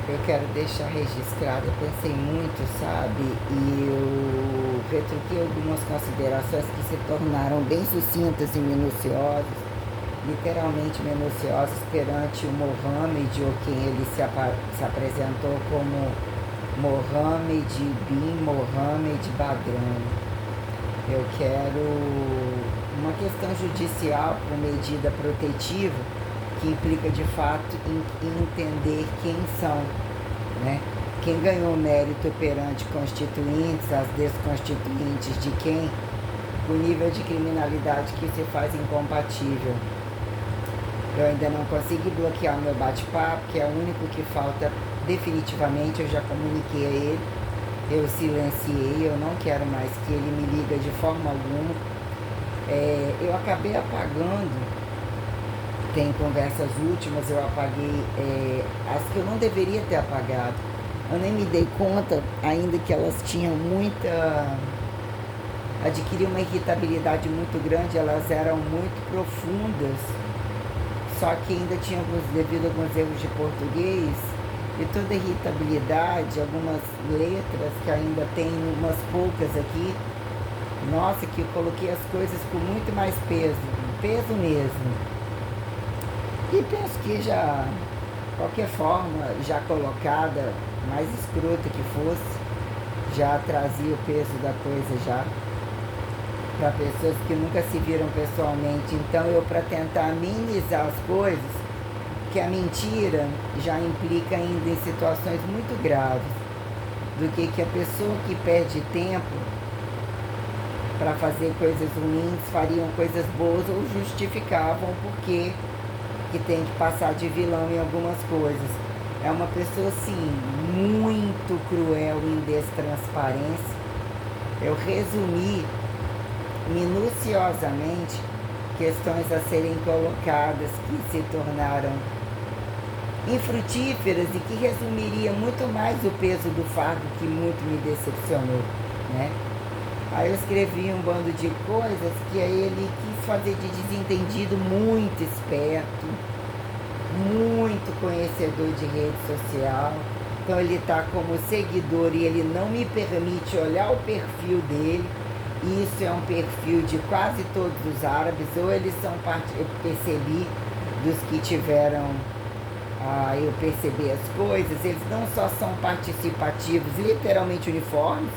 Eu quero deixar registrado, eu pensei muito, sabe? E eu retruquei algumas considerações que se tornaram bem sucintas e minuciosas, literalmente minuciosas, perante o Mohammed, ou quem ele se apresentou como Mohammed bin Mohammed Badran. Eu quero uma questão judicial por medida protetiva, que implica de fato em entender quem são, né? Quem ganhou mérito perante constituintes, as desconstituintes de quem, o nível de criminalidade que se faz incompatível. Eu ainda não consegui bloquear o meu bate-papo, que é o único que falta definitivamente, eu já comuniquei a ele, eu silenciei, eu não quero mais que ele me liga de forma alguma. Eu acabei apagando. Tem conversas últimas, eu apaguei as que eu não deveria ter apagado. Eu nem me dei conta ainda que elas tinham adquiriu uma irritabilidade muito grande, elas eram muito profundas, só que ainda tinham, devido a alguns erros de português, e toda irritabilidade, algumas letras que ainda tem umas poucas aqui, nossa, que eu coloquei as coisas com muito mais peso mesmo. E penso que já, qualquer forma, já colocada, mais escrota que fosse, já trazia o peso da coisa já, para pessoas que nunca se viram pessoalmente. Então eu, para tentar minimizar as coisas, que a mentira já implica ainda em situações muito graves, do que a pessoa que perde tempo para fazer coisas ruins fariam coisas boas ou justificavam porque que tem que passar de vilão em algumas coisas. É uma pessoa, assim, muito cruel em destransparência. Eu resumi minuciosamente questões a serem colocadas que se tornaram infrutíferas e que resumiria muito mais o peso do fardo que muito me decepcionou, né? Aí eu escrevi um bando de coisas que ele quis fazer de desentendido muito esperto, muito conhecedor de rede social. Então ele está como seguidor e ele não me permite olhar o perfil dele. E isso é um perfil de quase todos os árabes, ou eles são eu percebi dos que tiveram eu percebi as coisas, eles não só são participativos, literalmente uniformes,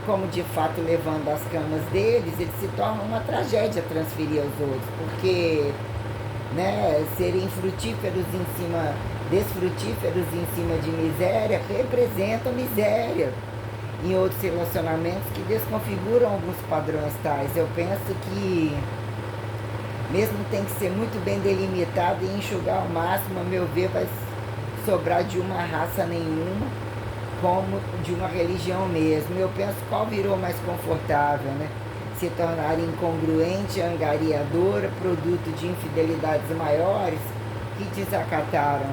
como de fato levando as camas deles, eles se tornam uma tragédia transferir aos outros, porque, né, serem desfrutíferos em cima de miséria, representam miséria em outros relacionamentos que desconfiguram alguns padrões tais. Eu penso que mesmo tem que ser muito bem delimitado e enxugar ao máximo, a meu ver, vai sobrar de uma raça nenhuma, como de uma religião mesmo. Eu penso qual virou mais confortável, né? Se tornar incongruente, angariadora, produto de infidelidades maiores que desacataram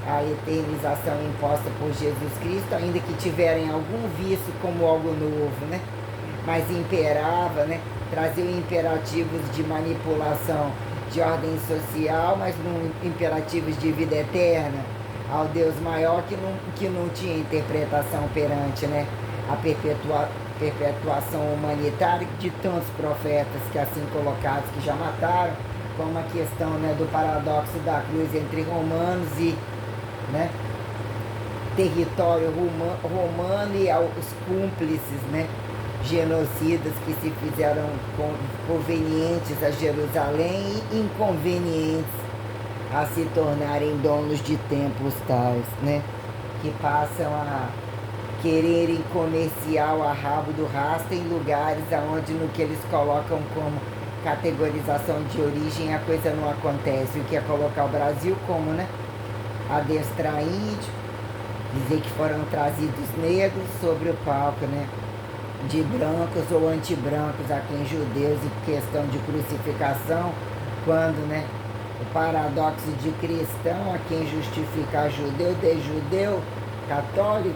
a eternização imposta por Jesus Cristo, ainda que tiverem algum vício como algo novo, né? Mas imperava, né? Trazia imperativos de manipulação de ordem social, mas não imperativos de vida eterna, ao Deus maior que não tinha interpretação perante, né, a perpetuação humanitária de tantos profetas que assim colocados, que já mataram, como a questão, né, do paradoxo da cruz entre romanos e, né, território romano e os cúmplices, né, genocidas que se fizeram convenientes a Jerusalém e inconvenientes a se tornarem donos de templos tais, né? Que passam a quererem comercial a rabo do rastro em lugares onde no que eles colocam como categorização de origem a coisa não acontece. O que é colocar o Brasil como, né? Adestrar índio, dizer que foram trazidos negros sobre o palco, né? De brancos ou antibrancos a quem judeus e questão de crucificação, quando, né? O paradoxo de cristão, a quem justifica judeu, de judeu, católico,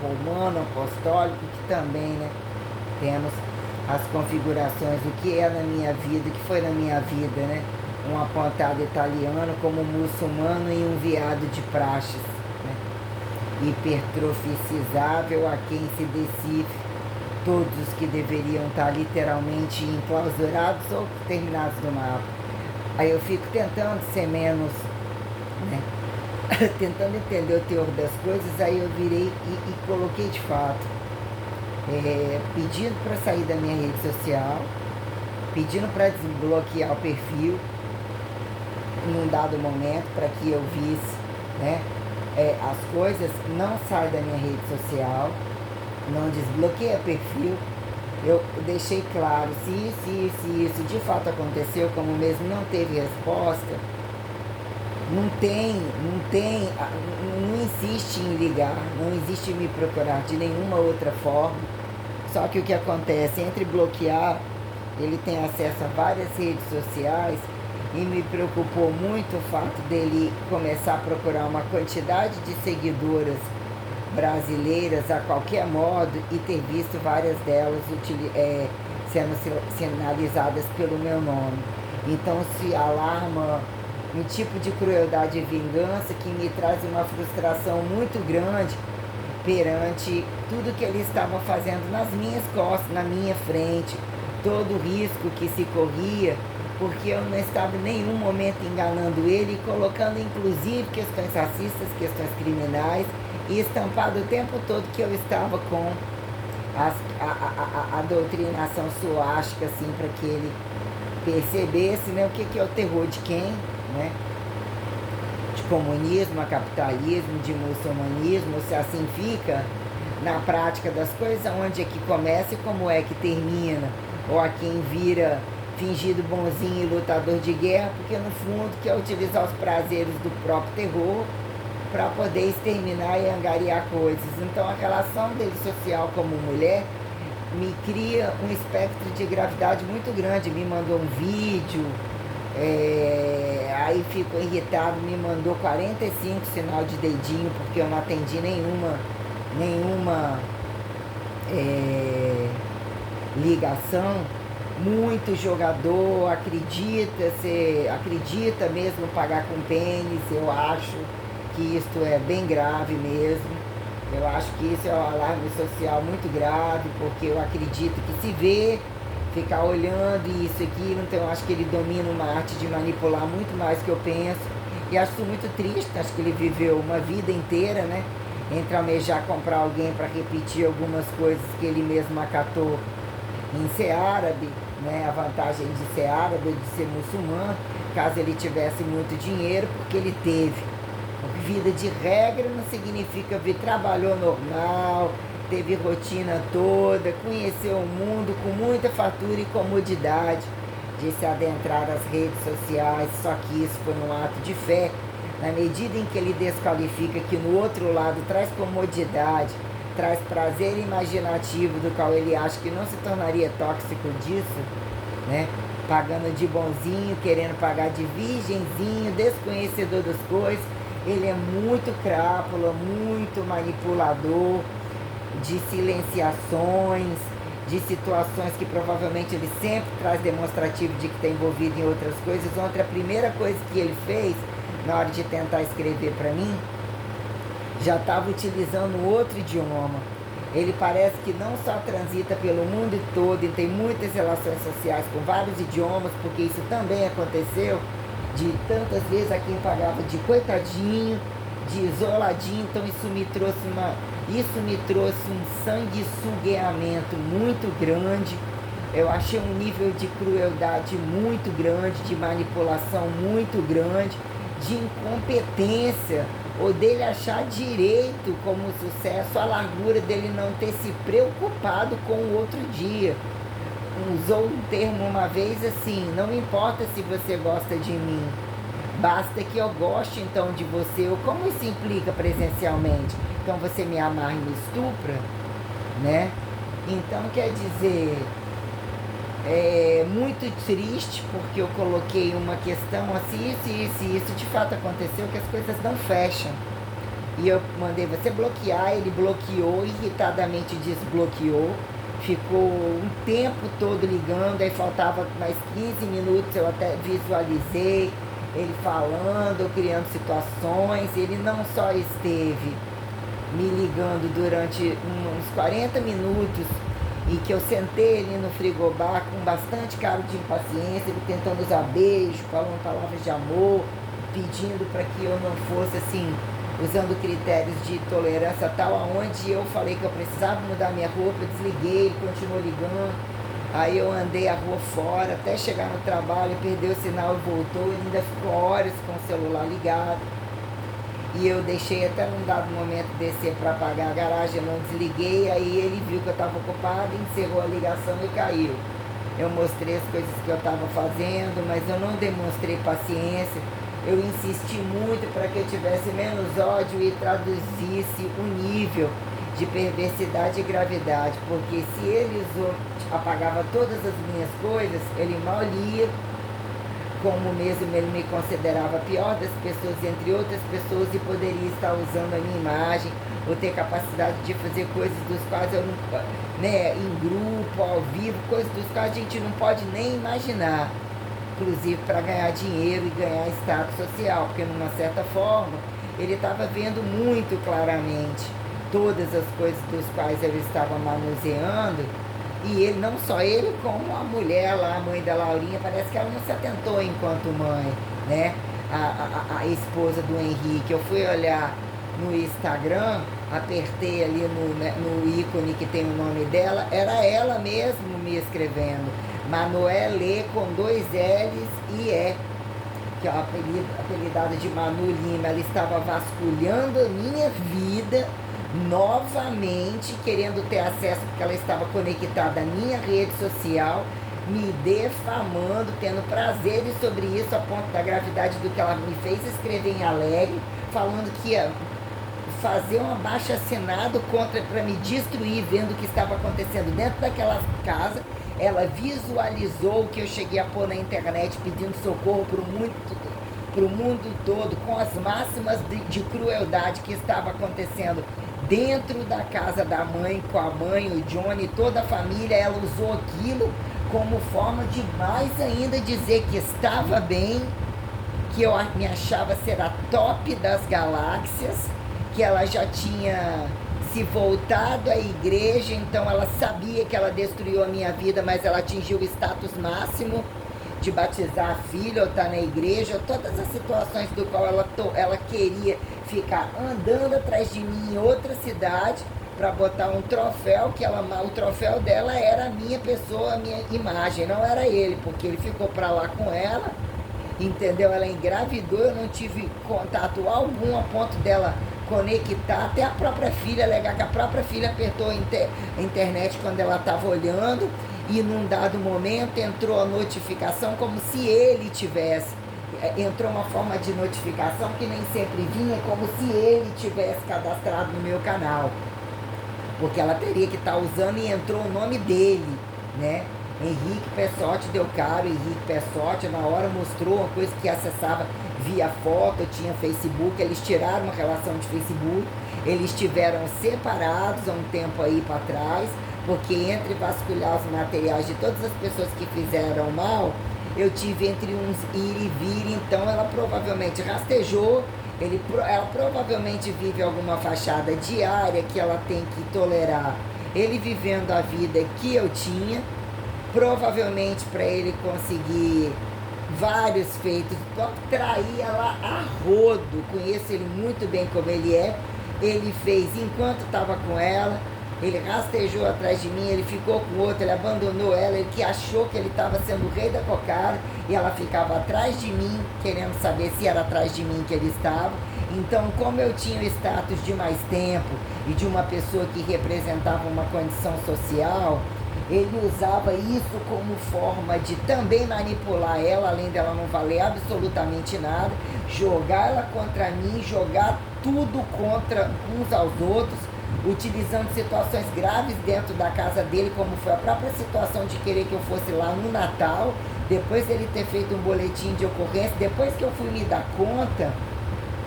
romano, apostólico, que também, né, temos as configurações do que é na minha vida, o que foi na minha vida, né? Um apontado italiano como muçulmano e um viado de praxes, né? hipertroficizável a quem se decifre todos os que deveriam estar literalmente enclausurados ou terminados no mapa. Aí eu fico tentando ser menos, né? Tentando entender o teor das coisas, aí eu virei e coloquei de fato, pedindo para sair da minha rede social, pedindo para desbloquear o perfil num dado momento para que eu visse, né, as coisas. Não sai da minha rede social, não desbloqueia perfil. Eu deixei claro, se isso de fato aconteceu, como mesmo não teve resposta, não insiste em ligar, não existe em me procurar de nenhuma outra forma. Só que o que acontece, entre bloquear, ele tem acesso a várias redes sociais, e me preocupou muito o fato dele começar a procurar uma quantidade de seguidoras brasileiras a qualquer modo e ter visto várias delas sendo sinalizadas pelo meu nome. Então se alarma um tipo de crueldade e vingança que me traz uma frustração muito grande perante tudo que ele estava fazendo nas minhas costas, na minha frente, todo o risco que se corria, porque eu não estava em nenhum momento enganando ele, colocando inclusive questões racistas, questões criminais, e estampado o tempo todo que eu estava com a doutrinação suástica, assim, para que ele percebesse, né, o que é o terror de quem, né? De comunismo a capitalismo, de muçulmanismo, se assim fica na prática das coisas, onde é que começa e como é que termina, ou a quem vira fingido bonzinho e lutador de guerra, porque no fundo quer utilizar os prazeres do próprio terror para poder exterminar e angariar coisas. Então a relação dele social como mulher me cria um espectro de gravidade muito grande. Me mandou um vídeo, aí ficou irritado, me mandou 45 sinal de dedinho, porque eu não atendi nenhuma ligação. Muito jogador, acredita mesmo pagar com pênis. Eu acho que isto é bem grave mesmo. Eu acho que isso é um alarme social muito grave, porque eu acredito que se vê, ficar olhando isso e aquilo, então eu acho que ele domina uma arte de manipular muito mais do que eu penso. E acho isso muito triste, acho que ele viveu uma vida inteira, né, entre almejar comprar alguém para repetir algumas coisas que ele mesmo acatou em ser árabe, né, a vantagem de ser árabe, de ser muçulmano, caso ele tivesse muito dinheiro, porque ele teve. Vida de regra não significa vir, trabalhou normal, teve rotina toda, conheceu o mundo com muita fartura e comodidade de se adentrar nas redes sociais, só que isso foi um ato de fé, na medida em que ele desqualifica que no outro lado traz comodidade, traz prazer imaginativo, do qual ele acha que não se tornaria tóxico disso, né? Pagando de bonzinho, querendo pagar de virgenzinho, desconhecedor das coisas. Ele é muito crápula, muito manipulador, de silenciações, de situações que provavelmente ele sempre traz demonstrativo de que está envolvido em outras coisas. Ontem a primeira coisa que ele fez, na hora de tentar escrever para mim, já estava utilizando outro idioma. Ele parece que não só transita pelo mundo todo e tem muitas relações sociais com vários idiomas, porque isso também aconteceu, de tantas vezes a quem pagava de coitadinho, de isoladinho. Então isso me trouxe um sanguessugueamento muito grande. Eu achei um nível de crueldade muito grande, de manipulação muito grande, de incompetência, ou dele achar direito como sucesso a largura dele não ter se preocupado com o outro dia. Usou um termo uma vez assim: não importa se você gosta de mim, basta que eu goste então de você. Ou como isso implica presencialmente? Então você me amarra e me estupra, né? Então quer dizer, é muito triste, porque eu coloquei uma questão assim, isso de fato aconteceu, que as coisas não fecham. E eu mandei você bloquear, ele bloqueou, irritadamente desbloqueou. Ficou um tempo todo ligando, aí faltava mais 15 minutos, eu até visualizei ele falando, criando situações. Ele não só esteve me ligando durante uns 40 minutos e que eu sentei ali no frigobar com bastante cara de impaciência, ele tentando usar beijo, falando palavras de amor, pedindo para que eu não fosse assim, usando critérios de tolerância tal, aonde eu falei que eu precisava mudar minha roupa, eu desliguei, ele continuou ligando, aí eu andei a rua fora até chegar no trabalho, perdeu o sinal e voltou, ele ainda ficou horas com o celular ligado, e eu deixei até num dado momento descer para apagar a garagem, eu não desliguei, aí ele viu que eu estava ocupado, encerrou a ligação e caiu. Eu mostrei as coisas que eu estava fazendo, mas eu não demonstrei paciência. Eu insisti muito para que eu tivesse menos ódio e traduzisse o nível de perversidade e gravidade, porque se ele apagava todas as minhas coisas, ele mal lia, como mesmo ele me considerava a pior das pessoas entre outras pessoas e poderia estar usando a minha imagem ou ter capacidade de fazer coisas dos quais eu não, né, em grupo, ao vivo, coisas dos quais a gente não pode nem imaginar, inclusive para ganhar dinheiro e ganhar status social, porque numa certa forma ele estava vendo muito claramente todas as coisas dos quais eu estava manuseando. E ele, não só ele, como a mulher lá, a mãe da Laurinha, parece que ela não se atentou enquanto mãe, né? A esposa do Henrique. Eu fui olhar no Instagram, apertei ali no ícone que tem o nome dela, era ela mesmo me escrevendo. Manoelê com 2 L's e E, que é apelidada de Manu Lima. Ela estava vasculhando a minha vida novamente, querendo ter acesso, porque ela estava conectada à minha rede social, me defamando, tendo prazeres sobre isso, a ponto da gravidade do que ela me fez escrever em Alegre, falando que ia fazer um abaixo-assinado contra para me destruir, vendo o que estava acontecendo dentro daquela casa. Ela visualizou o que eu cheguei a pôr na internet pedindo socorro para o mundo todo, com as máximas de crueldade que estava acontecendo dentro da casa da mãe, com a mãe, o Johnny, toda a família. Ela usou aquilo como forma de mais ainda dizer que estava bem, que eu me achava ser a top das galáxias, que ela já tinha se voltado à igreja, então ela sabia que ela destruiu a minha vida, mas ela atingiu o status máximo de batizar a filha ou estar na igreja, todas as situações do qual ela queria ficar andando atrás de mim em outra cidade para botar um troféu, que o troféu dela era a minha pessoa, a minha imagem, não era ele, porque ele ficou para lá com ela, entendeu? Ela engravidou, eu não tive contato algum a ponto dela conectar, até a própria filha, alegar que a própria filha apertou a internet quando ela estava olhando, e num dado momento entrou a notificação como se ele tivesse, entrou uma forma de notificação que nem sempre vinha, como se ele tivesse cadastrado no meu canal, porque ela teria que estar usando, e entrou o nome dele, né? Henrique Pessotti deu caro, Henrique Pessotti na hora mostrou uma coisa que acessava via foto, tinha Facebook, eles tiraram uma relação de Facebook, eles estiveram separados há um tempo aí para trás, porque entre vasculhar os materiais de todas as pessoas que fizeram mal, eu tive entre uns ir e vir, então ela provavelmente rastejou, ela provavelmente vive alguma fachada diária que ela tem que tolerar, ele vivendo a vida que eu tinha, provavelmente para ele conseguir vários feitos, trair ela a rodo, conheço ele muito bem como ele é, ele fez enquanto estava com ela, ele rastejou atrás de mim, ele ficou com outra, ele abandonou ela, ele que achou que ele estava sendo o rei da cocada, e ela ficava atrás de mim, querendo saber se era atrás de mim que ele estava. Então, como eu tinha o status de mais tempo e de uma pessoa que representava uma condição social, ele usava isso como forma de também manipular ela, além dela não valer absolutamente nada, jogar ela contra mim, jogar tudo contra uns aos outros, utilizando situações graves dentro da casa dele, como foi a própria situação de querer que eu fosse lá no Natal, depois dele ter feito um boletim de ocorrência, depois que eu fui me dar conta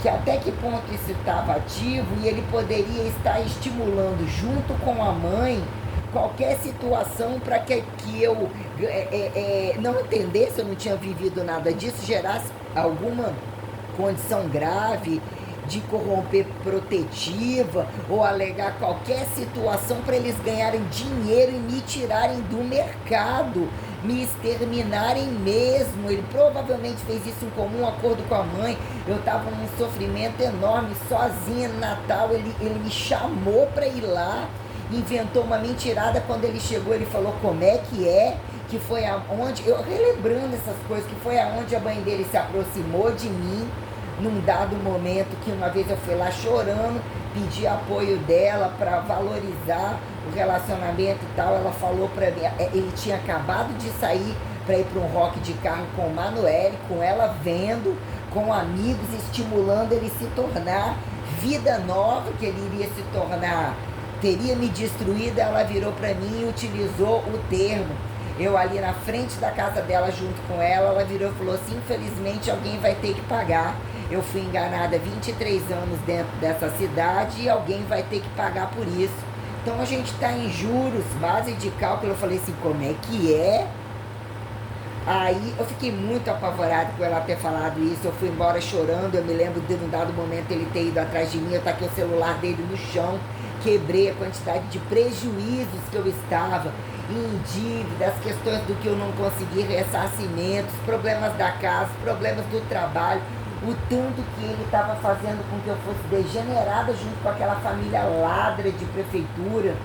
que até que ponto isso estava ativo, e ele poderia estar estimulando junto com a mãe qualquer situação para que eu não entendesse, eu não tinha vivido nada disso, gerasse alguma condição grave, de corromper protetiva ou alegar qualquer situação para eles ganharem dinheiro e me tirarem do mercado, me exterminarem mesmo. Ele provavelmente fez isso em comum acordo com a mãe. Eu estava num sofrimento enorme, sozinha no Natal. Ele me chamou para ir lá, inventou uma mentirada. Quando ele chegou, ele falou como é que foi aonde, eu relembrando essas coisas, que foi aonde a mãe dele se aproximou de mim, num dado momento que uma vez eu fui lá chorando, pedi apoio dela para valorizar o relacionamento e tal. Ela falou para mim, ele tinha acabado de sair para ir para um rock de carro com o Manoel, com ela vendo, com amigos, estimulando ele se tornar vida nova, que ele iria se tornar, teria me destruído. Ela virou para mim e utilizou o termo. Eu ali na frente da casa dela junto com ela virou e falou assim: infelizmente alguém vai ter que pagar. Eu fui enganada 23 anos dentro dessa cidade e alguém vai ter que pagar por isso. Então a gente está em juros, base de cálculo. Eu falei assim, como é que é? Aí eu fiquei muito apavorada por ela ter falado isso. Eu fui embora chorando. Eu me lembro de um dado momento ele ter ido atrás de mim. Eu taquei o celular dele no chão, quebrei a quantidade de prejuízos que eu estava em dívidas, questões do que eu não consegui, ressarcimentos, problemas da casa, problemas do trabalho, o tanto que ele estava fazendo com que eu fosse degenerada junto com aquela família ladra de prefeitura,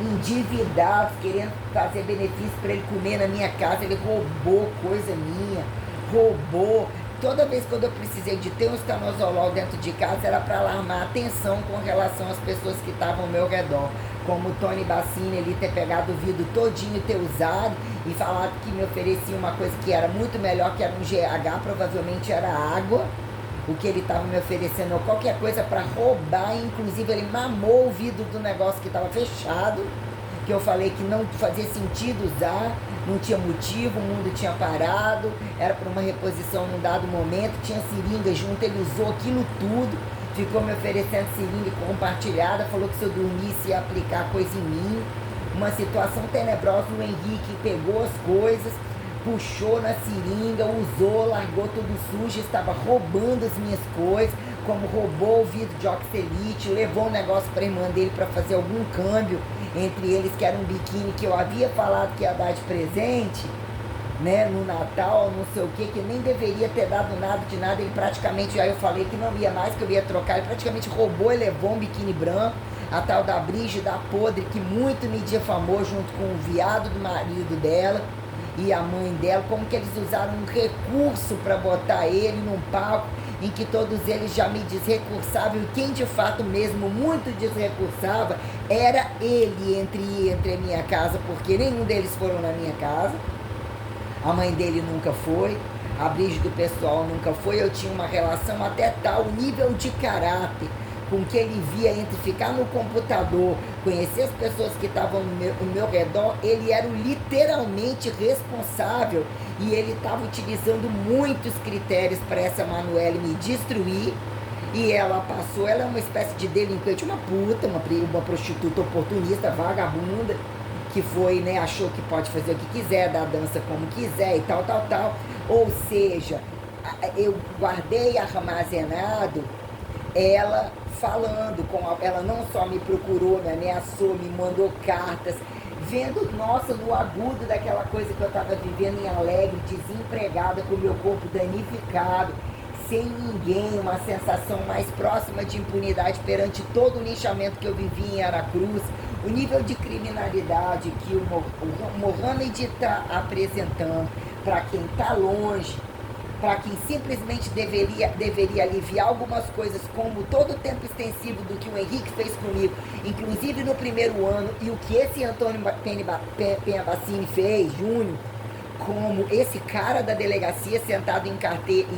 endividados, querendo fazer benefício para ele comer na minha casa. Ele roubou coisa minha, roubou. Toda vez quando eu precisei de ter um estanozolol dentro de casa, era para alarmar a atenção com relação às pessoas que estavam ao meu redor. Como o Tony Bassini, ele ter pegado o vidro todinho e ter usado e falado que me oferecia uma coisa que era muito melhor, que era um GH, provavelmente era água, o que ele estava me oferecendo, ou qualquer coisa para roubar. Inclusive ele mamou o vidro do negócio que estava fechado, que eu falei que não fazia sentido usar, não tinha motivo, o mundo tinha parado, era para uma reposição num dado momento, tinha seringa junto, ele usou aquilo tudo, ficou me oferecendo seringa compartilhada, falou que se eu dormisse ia aplicar coisa em mim. Uma situação tenebrosa. O Henrique pegou as coisas, puxou na seringa, usou, largou tudo sujo, estava roubando as minhas coisas, como roubou o vidro de oxelite, levou um negócio para a irmã dele para fazer algum câmbio entre eles, que era um biquíni que eu havia falado que ia dar de presente, né, no Natal, não sei o que nem deveria ter dado nada de nada. Ele praticamente, aí eu falei que não ia mais, que eu ia trocar, ele praticamente roubou e levou um biquíni branco, a tal da Brígida Podre, que muito me difamou junto com o viado do marido dela e a mãe dela, como que eles usaram um recurso para botar ele num palco em que todos eles já me desrecursavam, e quem de fato mesmo muito desrecursava era ele entre a minha casa, porque nenhum deles foram na minha casa. A mãe dele nunca foi, a Brígida do pessoal nunca foi. Eu tinha uma relação até tal nível de caráter com que ele via entre ficar no computador, conhecer as pessoas que estavam no meu redor. Ele era o literalmente responsável e ele estava utilizando muitos critérios para essa Manoel me destruir. E ela passou, ela é uma espécie de delinquente, uma puta, uma prostituta oportunista, vagabunda, que foi, né, achou que pode fazer o que quiser, dar dança como quiser e tal. Ou seja, eu guardei armazenado ela falando ela não só me procurou, me ameaçou, me mandou cartas, vendo, nossa, no agudo daquela coisa que eu estava vivendo em Alegre, desempregada, com o meu corpo danificado, sem ninguém, uma sensação mais próxima de impunidade perante todo o linchamento que eu vivi em Aracruz, o nível de criminalidade que o Mohamed está apresentando para quem está longe, para quem simplesmente deveria aliviar algumas coisas, como todo o tempo extensivo do que o Henrique fez comigo, inclusive no primeiro ano, e o que esse Antônio Penha Bassini fez, Júnior, como esse cara da delegacia sentado em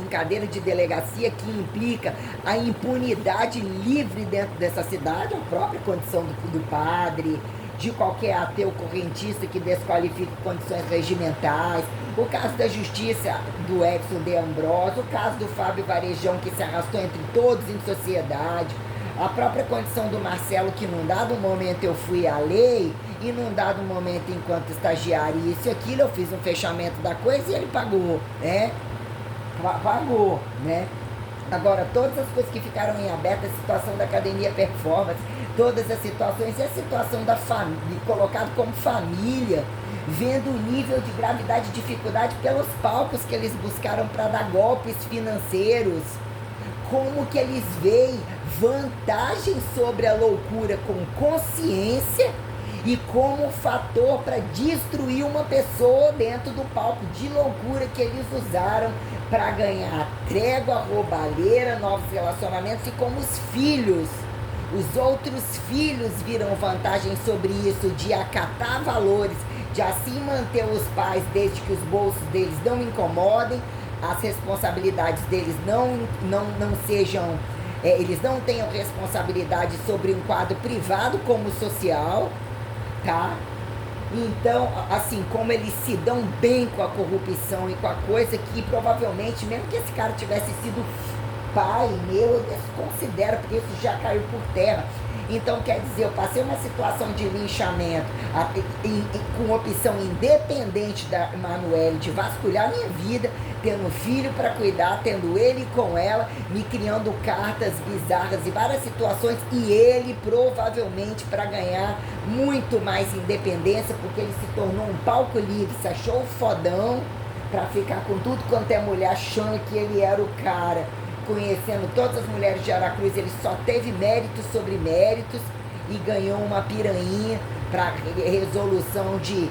cadeira de delegacia, que implica a impunidade livre dentro dessa cidade, a própria condição do padre, de qualquer ateu correntista que desqualifique condições regimentais, o caso da justiça do Edson de Ambrosio, o caso do Fábio Varejão, que se arrastou entre todos em sociedade, a própria condição do Marcelo, que num dado momento eu fui à lei, e num dado momento, enquanto estagiário, isso e aquilo, eu fiz um fechamento da coisa e ele pagou, né? Pagou, né? Agora, todas as coisas que ficaram em aberto, a situação da academia performance, todas as situações, e a situação da família, colocado como família, vendo o nível de gravidade e dificuldade pelos palcos que eles buscaram para dar golpes financeiros, como que eles veem vantagem sobre a loucura com consciência e como fator para destruir uma pessoa dentro do palco de loucura que eles usaram para ganhar trégua, roubalheira, novos relacionamentos, e como os filhos, os outros filhos viram vantagem sobre isso, de acatar valores, de assim manter os pais desde que os bolsos deles não incomodem, as responsabilidades deles não sejam, eles não tenham responsabilidade sobre um quadro privado como social, tá? Então, assim, como eles se dão bem com a corrupção e com a coisa que provavelmente, mesmo que esse cara tivesse sido pai meu, eu desconsidero, porque isso já caiu por terra. Então, quer dizer, eu passei uma situação de linchamento com opção independente da Emanuele de vasculhar minha vida, tendo filho para cuidar, tendo ele com ela, me criando cartas bizarras e várias situações, e ele provavelmente para ganhar muito mais independência, porque ele se tornou um palco livre, se achou fodão para ficar com tudo quanto é mulher, achando que ele era o cara. Conhecendo todas as mulheres de Aracruz, ele só teve méritos sobre méritos e ganhou uma piranha para resolução de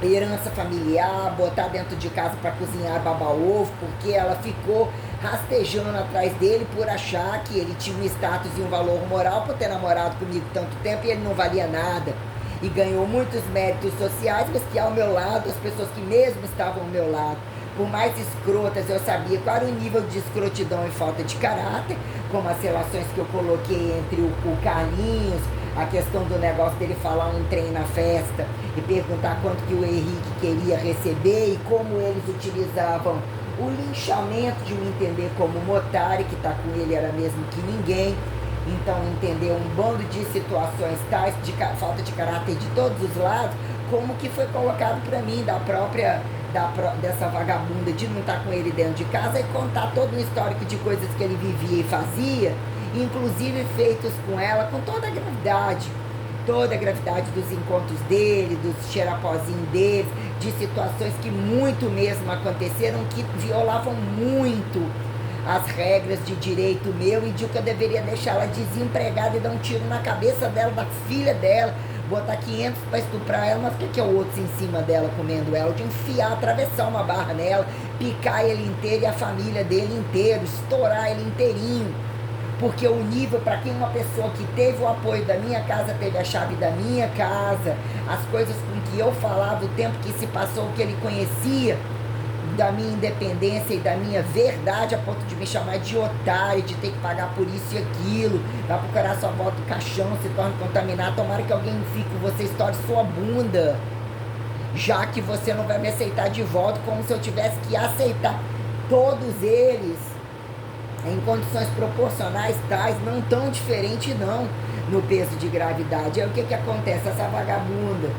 herança familiar, botar dentro de casa para cozinhar baba-ovo, porque ela ficou rastejando atrás dele por achar que ele tinha um status e um valor moral por ter namorado comigo tanto tempo e ele não valia nada. E ganhou muitos méritos sociais, mas que ao meu lado, as pessoas que mesmo estavam ao meu lado, por mais escrotas, eu sabia qual era o nível de escrotidão e falta de caráter, como as relações que eu coloquei entre o Carlinhos, a questão do negócio dele falar um trem na festa e perguntar quanto que o Henrique queria receber e como eles utilizavam o linchamento de me entender como um otário, que tá com ele era mesmo que ninguém. Então, entender um bando de situações tais, de falta de caráter de todos os lados, como que foi colocado para mim, dessa vagabunda de não estar com ele dentro de casa, e contar todo um histórico de coisas que ele vivia e fazia, inclusive feitos com ela, com toda a gravidade dos encontros dele, dos xerapozinhos dele, de situações que muito mesmo aconteceram, que violavam muito as regras de direito meu e de que eu deveria deixar ela desempregada e dar um tiro na cabeça dela, da filha dela, botar 500 para estuprar ela, mas por que é o outro em cima dela comendo ela? De enfiar, atravessar uma barra nela, picar ele inteiro e a família dele inteiro, estourar ele inteirinho. Porque o nível, para quem uma pessoa que teve o apoio da minha casa, teve a chave da minha casa, as coisas com que eu falava, o tempo que se passou, o que ele conhecia da minha independência e da minha verdade, a ponto de me chamar de otário, de ter que pagar por isso e aquilo, vai procurar sua volta do caixão, se torna contaminado, tomara que alguém fique com você, estoure sua bunda, já que você não vai me aceitar de volta, como se eu tivesse que aceitar todos eles em condições proporcionais tais, não tão diferente não, no peso de gravidade. Aí o que acontece? Essa vagabunda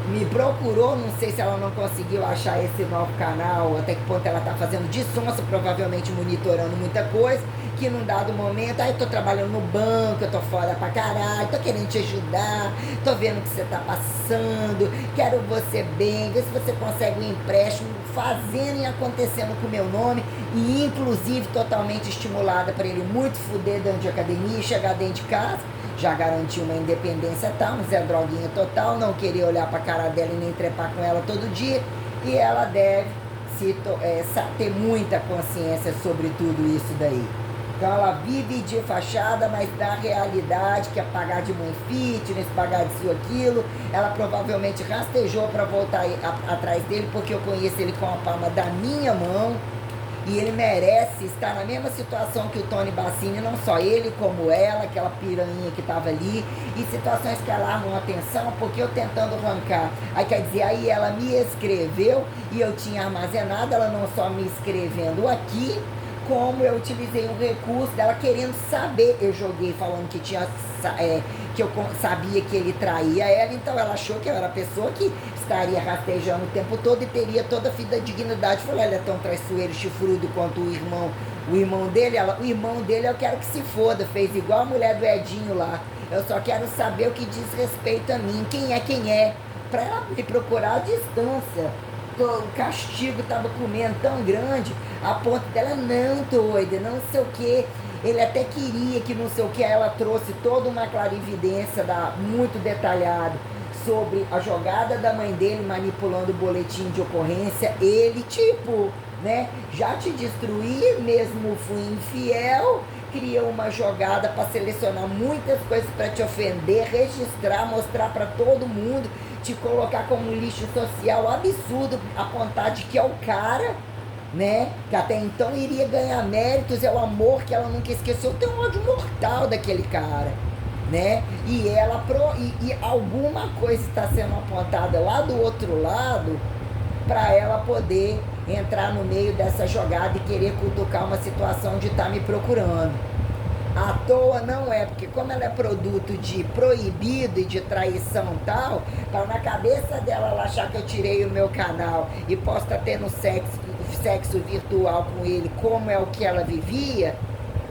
me procurou, não sei se ela não conseguiu achar esse novo canal, até que ponto ela tá fazendo de sonsa, provavelmente monitorando muita coisa, que num dado momento, eu tô trabalhando no banco, eu tô foda pra caralho, tô querendo te ajudar, tô vendo o que você tá passando, quero você bem, vê se você consegue um empréstimo, fazendo e acontecendo com o meu nome, e inclusive totalmente estimulada para ele muito fuder dentro de academia e chegar dentro de casa, já garantiu uma independência tal, um Zé Droguinha total, não queria olhar pra cara dela e nem trepar com ela todo dia, e ela deve ter muita consciência sobre tudo isso daí. Então ela vive de fachada, mas da realidade, que é pagar de mãe fitness, pagar disso aquilo, ela provavelmente rastejou para voltar atrás dele, porque eu conheço ele com a palma da minha mão, e ele merece estar na mesma situação que o Tony Bassini, não só ele, como ela, aquela piranha que estava ali, e situações que alarmam a atenção, porque eu tentando arrancar. Aí quer dizer, aí ela me escreveu e eu tinha armazenado, ela não só me escrevendo aqui, como eu utilizei um recurso dela querendo saber. Eu joguei falando que que eu sabia que ele traía ela, então ela achou que eu era a pessoa que estaria rastejando o tempo todo e teria toda a fidedignidade. Falei, ele é tão traiçoeiro, chifrudo quanto o irmão O irmão dele eu quero que se foda, fez igual a mulher do Edinho lá. Eu só quero saber o que diz respeito a mim, quem é, pra ela me procurar à distância. O castigo tava comendo tão grande, a ponto dela, não, doida, não sei o que. Ele até queria que não sei o que, ela trouxe toda uma clarividência muito detalhada sobre a jogada da mãe dele manipulando o boletim de ocorrência. Ele, tipo, né, já te destruí, mesmo fui infiel, criou uma jogada para selecionar muitas coisas para te ofender, registrar, mostrar para todo mundo, te colocar como um lixo social absurdo, apontar de que é o cara, né, que até então iria ganhar méritos, é o amor que ela nunca esqueceu, tem um ódio mortal daquele cara, né, e ela e alguma coisa está sendo apontada lá do outro lado para ela poder entrar no meio dessa jogada e querer cutucar uma situação de estar me procurando. À toa não é, porque como ela é produto de proibido e de traição e tal, para na cabeça dela ela achar que eu tirei o meu canal e posso estar tendo sexo virtual com ele, como é o que ela vivia,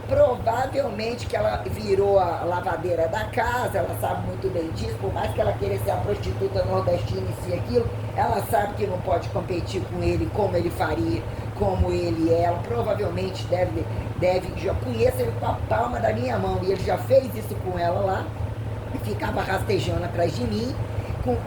provavelmente que ela virou a lavadeira da casa, ela sabe muito bem disso, por mais que ela queira ser a prostituta nordestina e aquilo, ela sabe que não pode competir com ele como ele faria, como ele é. Ela provavelmente já conhece ele com a palma da minha mão, e ele já fez isso com ela lá, e ficava rastejando atrás de mim,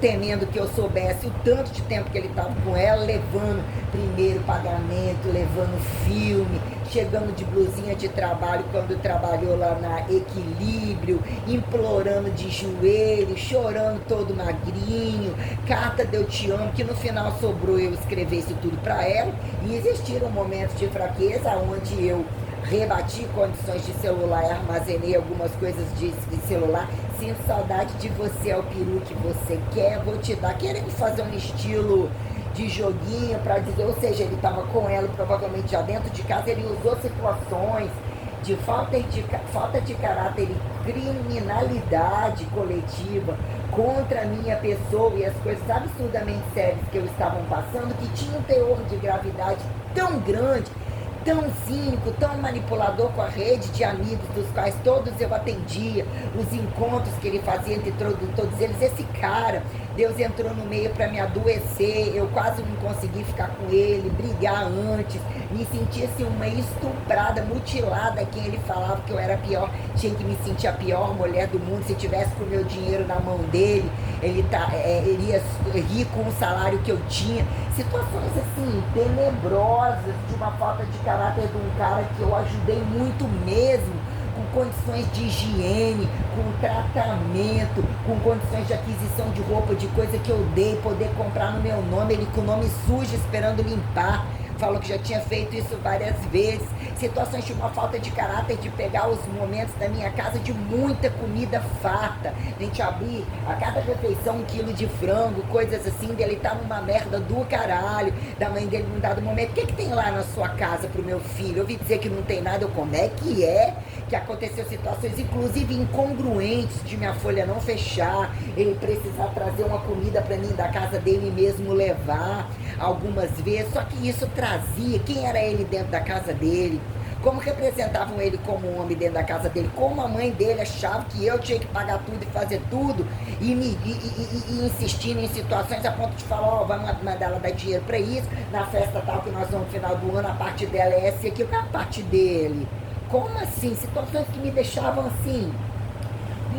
temendo que eu soubesse o tanto de tempo que ele estava com ela, levando primeiro pagamento, levando filme, chegando de blusinha de trabalho quando trabalhou lá na Equilíbrio, implorando de joelho, chorando todo magrinho, carta de eu te amo, que no final sobrou eu escrever isso tudo para ela, e existiram momentos de fraqueza onde eu rebati condições de celular e armazenei algumas coisas de celular. Sinto saudade de você, é o peru que você quer, vou te dar. Querendo fazer um estilo de joguinho para dizer, ou seja, ele estava com ela, provavelmente já dentro de casa, ele usou situações de falta de caráter e criminalidade coletiva contra a minha pessoa e as coisas absurdamente sérias que eu estavam passando, que tinha um teor de gravidade tão grande, tão cínico, tão manipulador com a rede de amigos, dos quais todos eu atendia, os encontros que ele fazia entre todos eles. Esse cara, Deus entrou no meio para me adoecer, eu quase não consegui ficar com ele, brigar antes, me sentia assim uma estuprada, mutilada, quem ele falava que eu era pior, tinha que me sentir a pior mulher do mundo. Se tivesse com o meu dinheiro na mão dele, ele ia rir com o salário que eu tinha. Situações assim, tenebrosas, de uma falta de caráter de um cara que eu ajudei muito mesmo, com condições de higiene, com tratamento, com condições de aquisição de roupa, de coisa que eu dei, poder comprar no meu nome, ele com o nome sujo esperando limpar. Falou que já tinha feito isso várias vezes. Situações de uma falta de caráter, de pegar os momentos da minha casa de muita comida farta, a gente abrir a cada refeição 1 quilo de frango, coisas assim, dele tá numa merda do caralho, da mãe dele num dado momento, o que tem lá na sua casa pro meu filho? Eu ouvi dizer que não tem nada, como é que aconteceu situações, inclusive incongruentes, de minha folha não fechar, ele precisar trazer uma comida para mim da casa dele mesmo levar, algumas vezes, só que isso trazia, quem era ele dentro da casa dele, como representavam ele como um homem dentro da casa dele, como a mãe dele achava que eu tinha que pagar tudo e fazer tudo, e insistindo em situações a ponto de falar, ó, vai mandar ela dar dinheiro para isso, na festa tal que nós vamos no final do ano, a parte dela é essa e aqui, qual é a parte dele? Como assim? Situações que me deixavam assim,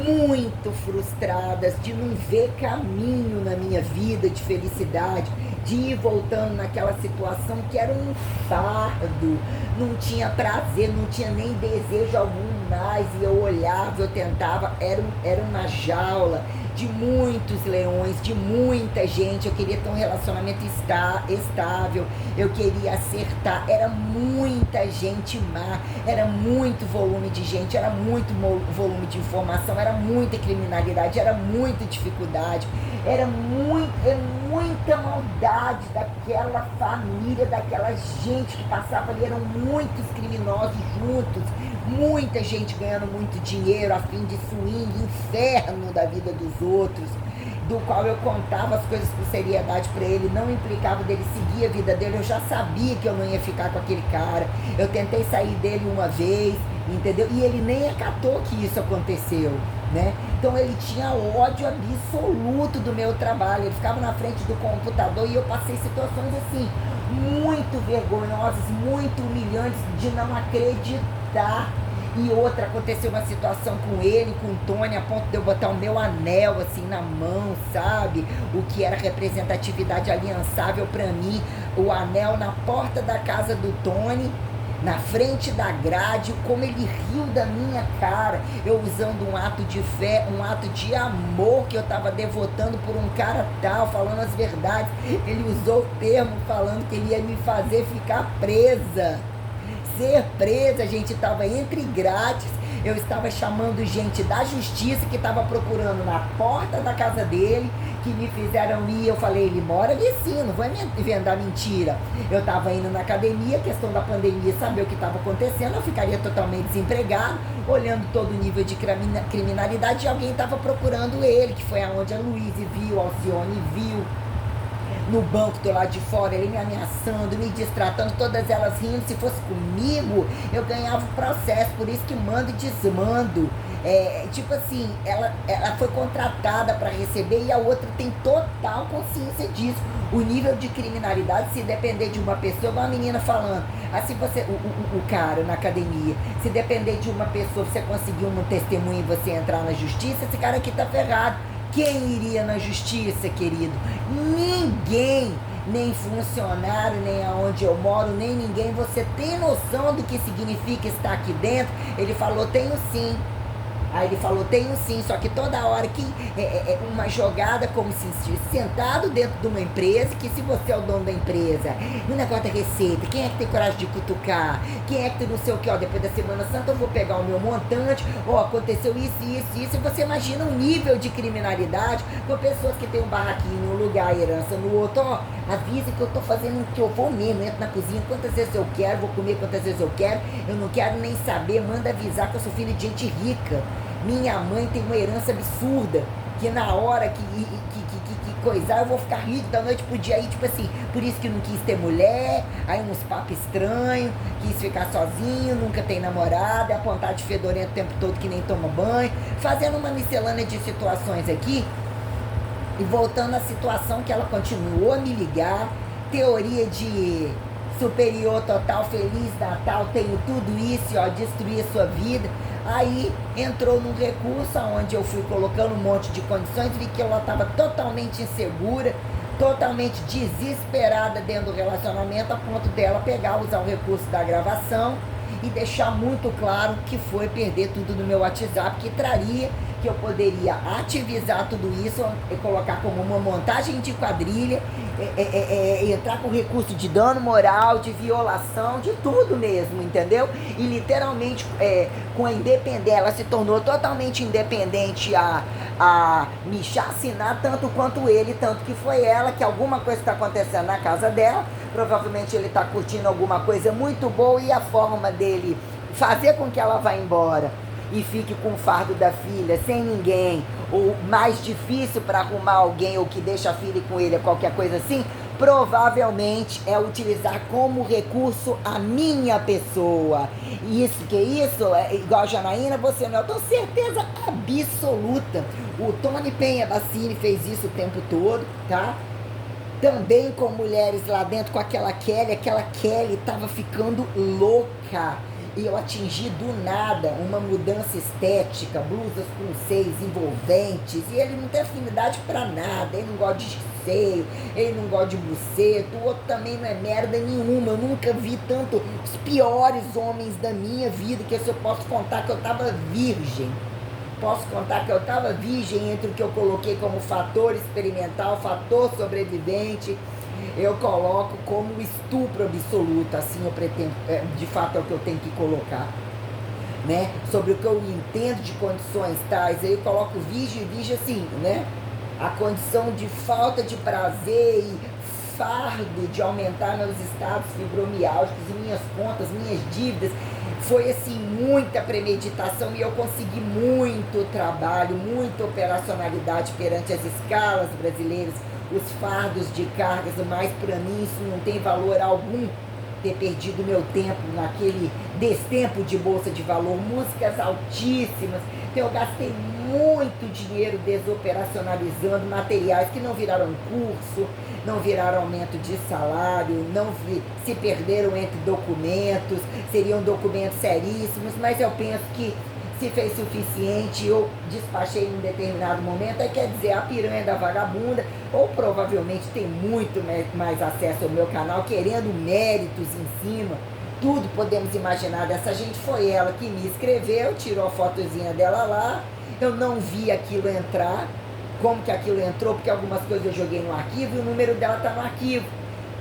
muito frustradas, de não ver caminho na minha vida de felicidade, de ir voltando naquela situação que era um fardo, não tinha prazer, não tinha nem desejo algum mais, e eu olhava, eu tentava, era uma jaula de muitos leões, de muita gente, eu queria ter um relacionamento estável, eu queria acertar, era muita gente má, era muito volume de gente, era muito volume de informação, era muita criminalidade, era muita dificuldade, era muita maldade daquela família, daquela gente que passava ali, eram muitos criminosos juntos, muita gente ganhando muito dinheiro a fim de swing, inferno da vida dos outros, do qual eu contava as coisas com seriedade para ele, não implicava dele seguir a vida dele, eu já sabia que eu não ia ficar com aquele cara, eu tentei sair dele uma vez, entendeu? E ele nem acatou que isso aconteceu, né? Então ele tinha ódio absoluto do meu trabalho, ele ficava na frente do computador e eu passei situações assim, muito vergonhosas, muito humilhantes, de não acreditar. E outra, aconteceu uma situação com ele, com o Tony, a ponto de eu botar o meu anel assim na mão, sabe? O que era representatividade aliançável pra mim, o anel na porta da casa do Tony, na frente da grade, como ele riu da minha cara, eu usando um ato de fé, um ato de amor que eu estava devotando por um cara tal, falando as verdades. Ele usou o termo falando que ele ia me fazer ficar presa. Ser presa, a gente estava entre grátis, eu estava chamando gente da justiça que estava procurando na porta da casa dele, que me fizeram ir, eu falei, ele mora ali sim, não vou inventar mentira. Eu estava indo na academia, questão da pandemia, saber o que estava acontecendo, eu ficaria totalmente desempregado, olhando todo o nível de criminalidade, e alguém estava procurando ele, que foi aonde a Luíse viu, a Alcione viu, no banco do lado de fora, ele me ameaçando, me distratando, todas elas rindo. Se fosse comigo, eu ganhava o processo, por isso que mando e desmando. Tipo assim, ela foi contratada para receber e a outra tem total consciência disso. O nível de criminalidade, se depender de uma pessoa, uma menina falando, assim você, o cara na academia, se depender de uma pessoa, você conseguir um testemunho e você entrar na justiça, esse cara aqui tá ferrado. Quem iria na justiça, querido? Ninguém, nem funcionário, nem aonde eu moro, nem ninguém. Você tem noção do que significa estar aqui dentro? Ele falou, tenho sim. Aí ele falou, tenho sim, só que toda hora que é uma jogada como se estivesse sentado dentro de uma empresa, que se você é o dono da empresa, no negócio da receita, quem é que tem coragem de cutucar? Quem é que tem não sei o que, ó, depois da Semana Santa eu vou pegar o meu montante, ó, aconteceu isso, e você imagina o nível de criminalidade com pessoas que tem um barraquinho, um lugar, herança no outro, ó, avisa que eu tô fazendo o que eu vou mesmo, entro na cozinha quantas vezes eu quero, vou comer quantas vezes eu quero, eu não quero nem saber, manda avisar que eu sou filho de gente rica. Minha mãe tem uma herança absurda, que na hora que coisar, eu vou ficar rico da noite pro dia aí, tipo assim, por isso que não quis ter mulher, aí uns papos estranhos, quis ficar sozinho, nunca tem namorada, é apontar de fedorento o tempo todo que nem toma banho, fazendo uma miscelânea de situações aqui, e voltando à situação que ela continuou a me ligar, teoria de superior total, feliz Natal, tenho tudo isso, ó, destruir a sua vida. Aí entrou num recurso onde eu fui colocando um monte de condições, vi que ela estava totalmente insegura, totalmente desesperada dentro do relacionamento, a ponto dela pegar, usar o recurso da gravação e deixar muito claro que foi perder tudo no meu WhatsApp, que traria, que eu poderia ativizar tudo isso e colocar como uma montagem de quadrilha, entrar com recurso de dano moral, de violação, de tudo mesmo, entendeu? E literalmente com a independência, ela se tornou totalmente independente a me chacinar tanto quanto ele, tanto que foi ela, que alguma coisa está acontecendo na casa dela, provavelmente ele está curtindo alguma coisa muito boa e a forma dele fazer com que ela vá embora e fique com o fardo da filha, sem ninguém, ou mais difícil para arrumar alguém, ou que deixa a filha com ele, qualquer coisa assim, provavelmente é utilizar como recurso a minha pessoa. Isso, que isso, igual a Janaína, você não, eu tenho certeza absoluta. O Tony Penha Bassini fez isso o tempo todo, tá? Também com mulheres lá dentro, com aquela Kelly estava ficando louca. E eu atingi do nada uma mudança estética, blusas com seios envolventes, e ele não tem afinidade pra nada, ele não gosta de seio, ele não gosta de buceta, o outro também não é merda nenhuma, eu nunca vi tanto os piores homens da minha vida, que eu posso contar que eu tava virgem. Posso contar que eu estava virgem entre o que eu coloquei como fator experimental, fator sobrevivente, eu coloco como estupro absoluto, assim eu pretendo, de fato é o que eu tenho que colocar, né? Sobre o que eu entendo de condições tais, aí eu coloco virgem assim, né? A condição de falta de prazer e fardo de aumentar meus estados fibromialgicos, minhas contas, minhas dívidas, Foi assim, muita premeditação e eu consegui muito trabalho, muita operacionalidade perante as escalas brasileiras, os fardos de cargas, mas para mim isso não tem valor algum, ter perdido meu tempo naquele destempo de bolsa de valor, músicas altíssimas. Então eu gastei muito dinheiro desoperacionalizando materiais que não viraram curso, não viraram aumento de salário, se perderam entre documentos, seriam documentos seríssimos, mas eu penso que se fez suficiente, eu despachei em um determinado momento, aí quer dizer, a piranha da vagabunda, ou provavelmente tem muito mais acesso ao meu canal, querendo méritos em cima, tudo podemos imaginar dessa gente. Foi ela que me escreveu, tirou a fotozinha dela lá, eu não vi aquilo entrar, como que aquilo entrou, porque algumas coisas eu joguei no arquivo e o número dela está no arquivo.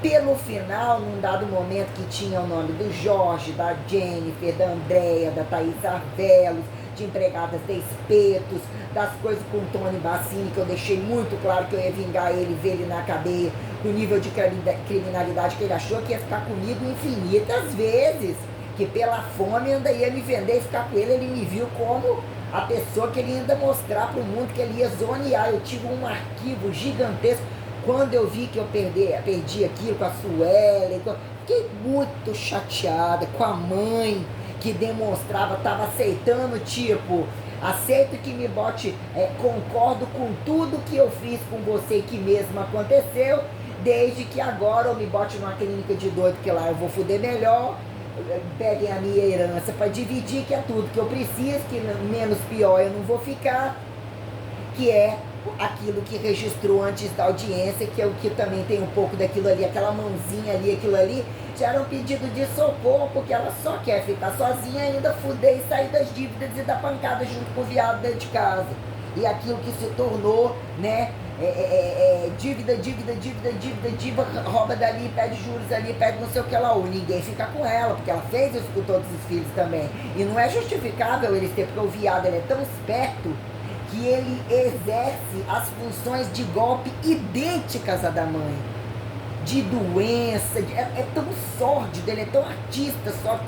Pelo final, num dado momento que tinha o nome do Jorge, da Jennifer, da Andréia, da Thaís Arvelos, de empregadas de espetos, das coisas com o Tony Bassini, que eu deixei muito claro que eu ia vingar ele, ver ele na cadeia, do nível de criminalidade que ele achou que ia ficar comigo infinitas vezes, que pela fome ainda ia me vender e ficar com ele. Ele me viu como a pessoa que ele ainda mostrar para o mundo que ele ia zonear. Eu tive um arquivo gigantesco. Quando eu vi que eu perdi aquilo com a Suelen, fiquei muito chateada com a mãe que demonstrava, estava aceitando, tipo, aceito que me bote, concordo com tudo que eu fiz com você que mesmo aconteceu, desde que agora eu me bote numa clínica de doido, que lá eu vou fuder melhor, peguem a minha herança para dividir, que é tudo que eu preciso, que menos pior eu não vou ficar, que é aquilo que registrou antes da audiência, que é o que também tem um pouco daquilo ali, aquela mãozinha ali, aquilo ali, já era um pedido de socorro, porque ela só quer ficar sozinha, ainda fuder e sair das dívidas e dar pancada junto com o viado dentro de casa. E aquilo que se tornou, né, dívida, rouba dali, pede juros ali, pede não sei o que lá, ou ninguém fica com ela, porque ela fez isso com todos os filhos também. E não é justificável eles terem, porque o viado ele é tão esperto que ele exerce as funções de golpe idênticas à da mãe, de doença, é tão sórdido, ele é tão artista, só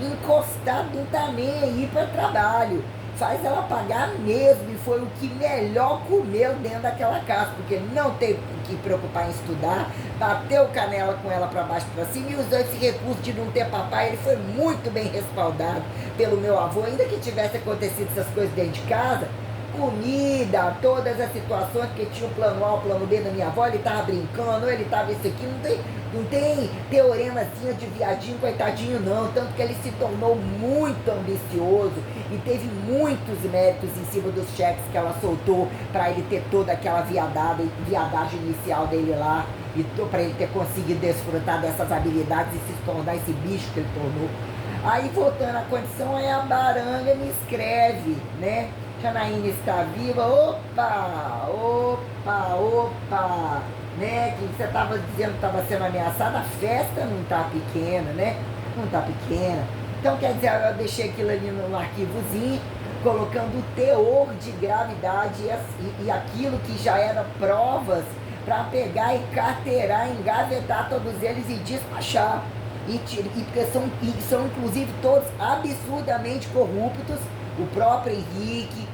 encostado não tá nem aí para trabalho, faz ela pagar mesmo, e foi o que melhor comeu dentro daquela casa, porque não teve que preocupar em estudar, bateu canela com ela para baixo para cima e usou esse recurso de não ter papai. Ele foi muito bem respaldado pelo meu avô, ainda que tivesse acontecido essas coisas dentro de casa, comida, todas as situações, porque tinha o plano A, o plano B da minha avó, ele tava brincando, ele tava isso aqui, não tem teoremazinha de viadinho, coitadinho não, tanto que ele se tornou muito ambicioso e teve muitos méritos em cima dos cheques que ela soltou para ele ter toda aquela viadagem inicial dele lá, e para ele ter conseguido desfrutar dessas habilidades e se tornar esse bicho que ele tornou. Aí, voltando à condição, aí a baranga me escreve, né? Janaína está viva, opa, né? Que você estava dizendo que estava sendo ameaçada, a festa não está pequena, né? Não está pequena. Então, quer dizer, eu deixei aquilo ali no arquivozinho, colocando o teor de gravidade e aquilo que já eram provas para pegar e carteirar, engavetar todos eles e despachar. Porque são inclusive todos absurdamente corruptos. O próprio Henrique,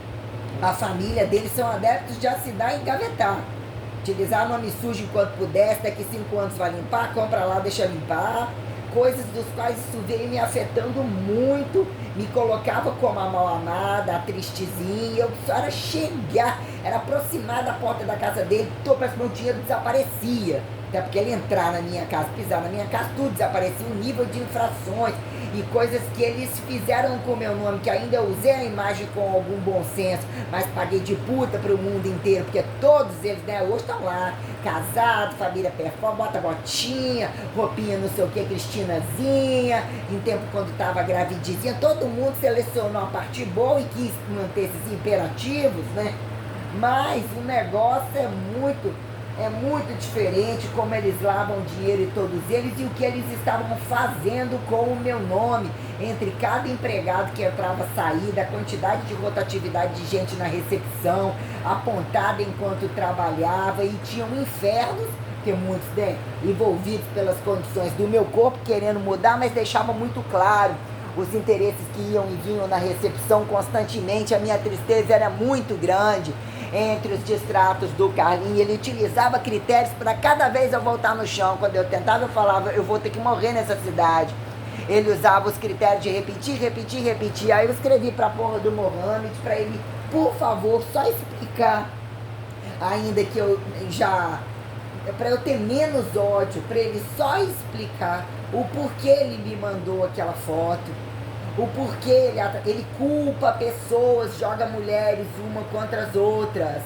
a família dele são adeptos de assinar e engavetar. Utilizar nome sujo enquanto puder, daqui 5 anos vai limpar, compra lá, deixa limpar. Coisas dos quais isso veio me afetando muito, me colocava como a mal amada, a tristezinha. Eu só era chegar, era aproximar da porta da casa dele, parece que meu dinheiro desaparecia. Até porque ele entrar na minha casa, pisar na minha casa, tudo desaparecia, um nível de infrações e coisas que eles fizeram com o meu nome, que ainda usei a imagem com algum bom senso, mas paguei de puta pro mundo inteiro, porque todos eles, né, hoje estão lá, casado, família performa, bota botinha, roupinha não sei o que, Cristinazinha, em tempo quando tava gravidizinha, todo mundo selecionou a parte boa e quis manter esses imperativos, né, mas o negócio é muito diferente como eles lavam dinheiro e todos eles, e o que eles estavam fazendo com o meu nome, entre cada empregado que entrava, saída, a quantidade de rotatividade de gente na recepção, apontada enquanto trabalhava, e tinham infernos, porque muitos, né, envolvidos pelas condições do meu corpo, querendo mudar, mas deixava muito claro os interesses que iam e vinham na recepção constantemente, a minha tristeza era muito grande. Entre os distratos do Carlinhos, ele utilizava critérios para cada vez eu voltar no chão. Quando eu tentava, eu falava, eu vou ter que morrer nessa cidade. Ele usava os critérios de repetir. Aí eu escrevi pra porra do Mohamed, pra ele, por favor, só explicar, ainda que eu já... para eu ter menos ódio, para ele só explicar o porquê ele me mandou aquela foto, o porquê ele culpa pessoas, joga mulheres uma contra as outras.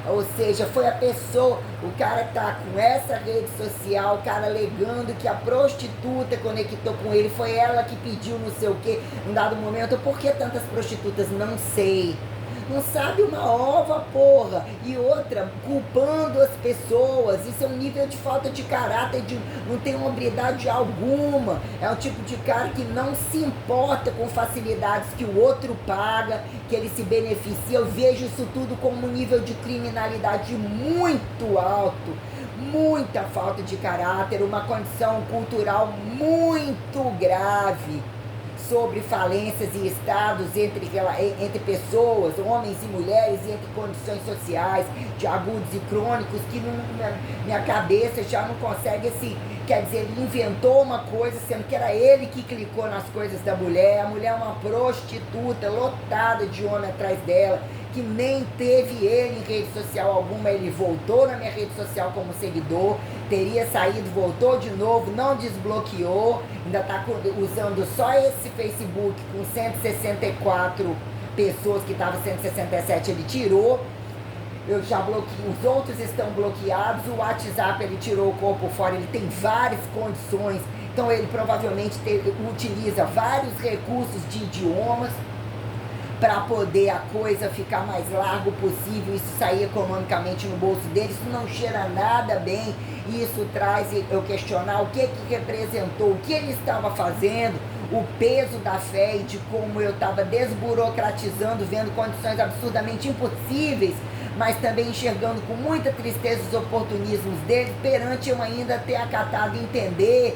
Ou seja, foi a pessoa, o cara tá com essa rede social, o cara alegando que a prostituta conectou com ele, foi ela que pediu não sei o que, em dado momento. Por que tantas prostitutas? Não sei. Não sabe uma ova, porra. E outra, culpando as pessoas. Isso é um nível de falta de caráter, não tem hombridade alguma. É um tipo de cara que não se importa com facilidades que o outro paga, que ele se beneficia. Eu vejo isso tudo como um nível de criminalidade muito alto. Muita falta de caráter, uma condição cultural muito grave. Sobre falências e estados entre pessoas, homens e mulheres, e entre condições sociais, de agudos e crônicos, que minha cabeça já não consegue, quer dizer, ele inventou uma coisa, sendo que era ele que clicou nas coisas da mulher. A mulher é uma prostituta, lotada de homem atrás dela, que nem teve ele em rede social alguma. Ele voltou na minha rede social como seguidor, teria saído, voltou de novo, não desbloqueou, ainda está usando só esse Facebook com 164 pessoas, que estava 167, ele tirou. Eu já bloqueei, os outros estão bloqueados, o WhatsApp ele tirou o corpo fora, ele tem várias condições, então ele provavelmente utiliza vários recursos de idiomas, para poder a coisa ficar mais largo possível, isso sair economicamente no bolso dele. Isso não cheira nada bem, e isso traz eu questionar o que representou, o que ele estava fazendo, o peso da fé, e de como eu estava desburocratizando, vendo condições absurdamente impossíveis, mas também enxergando com muita tristeza os oportunismos dele, perante eu ainda ter acatado e entender.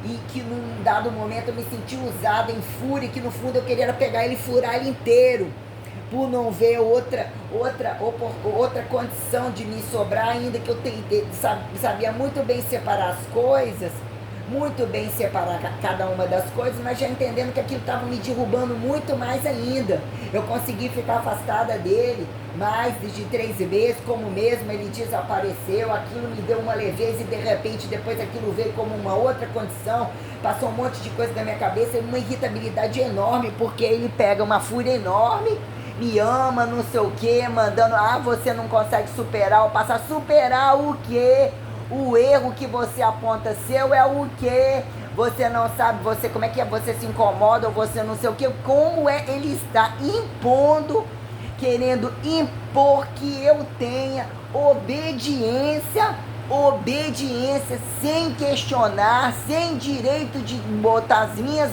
E que num dado momento eu me senti usada em fúria, que no fundo eu queria pegar ele e furar ele inteiro, por não ver outra condição de me sobrar, ainda que eu sabia muito bem separar as coisas, muito bem separar cada uma das coisas, mas já entendendo que aquilo estava me derrubando muito mais ainda. Eu consegui ficar afastada dele mais de 3 meses, como mesmo ele desapareceu. Aquilo me deu uma leveza, e de repente depois aquilo veio como uma outra condição, passou um monte de coisa na minha cabeça, uma irritabilidade enorme, porque ele pega uma fúria enorme, me ama, não sei o que, mandando, você não consegue superar, ou passar a superar o quê? O erro que você aponta seu é o quê? Você não sabe, como é que é? Você se incomoda, ou você não sei o quê? Como é? Ele está impondo, querendo impor que eu tenha obediência, sem questionar, sem direito de botar as minhas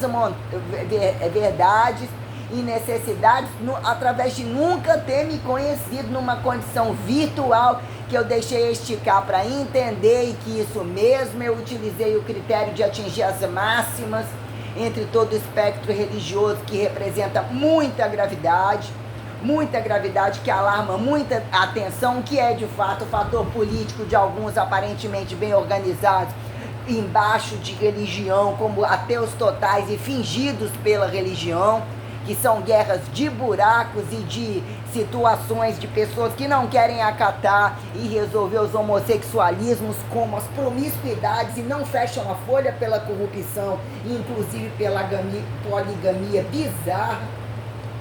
verdades e necessidades, através de nunca ter me conhecido numa condição virtual, que eu deixei esticar para entender, e que isso mesmo eu utilizei o critério de atingir as máximas entre todo o espectro religioso, que representa muita gravidade, que alarma muita atenção, que é de fato o fator político de alguns aparentemente bem organizados, embaixo de religião, como ateus totais e fingidos pela religião, que são guerras de buracos e de situações de pessoas que não querem acatar e resolver os homossexualismos como as promiscuidades, e não fecham a folha pela corrupção, inclusive pela poligamia bizarra,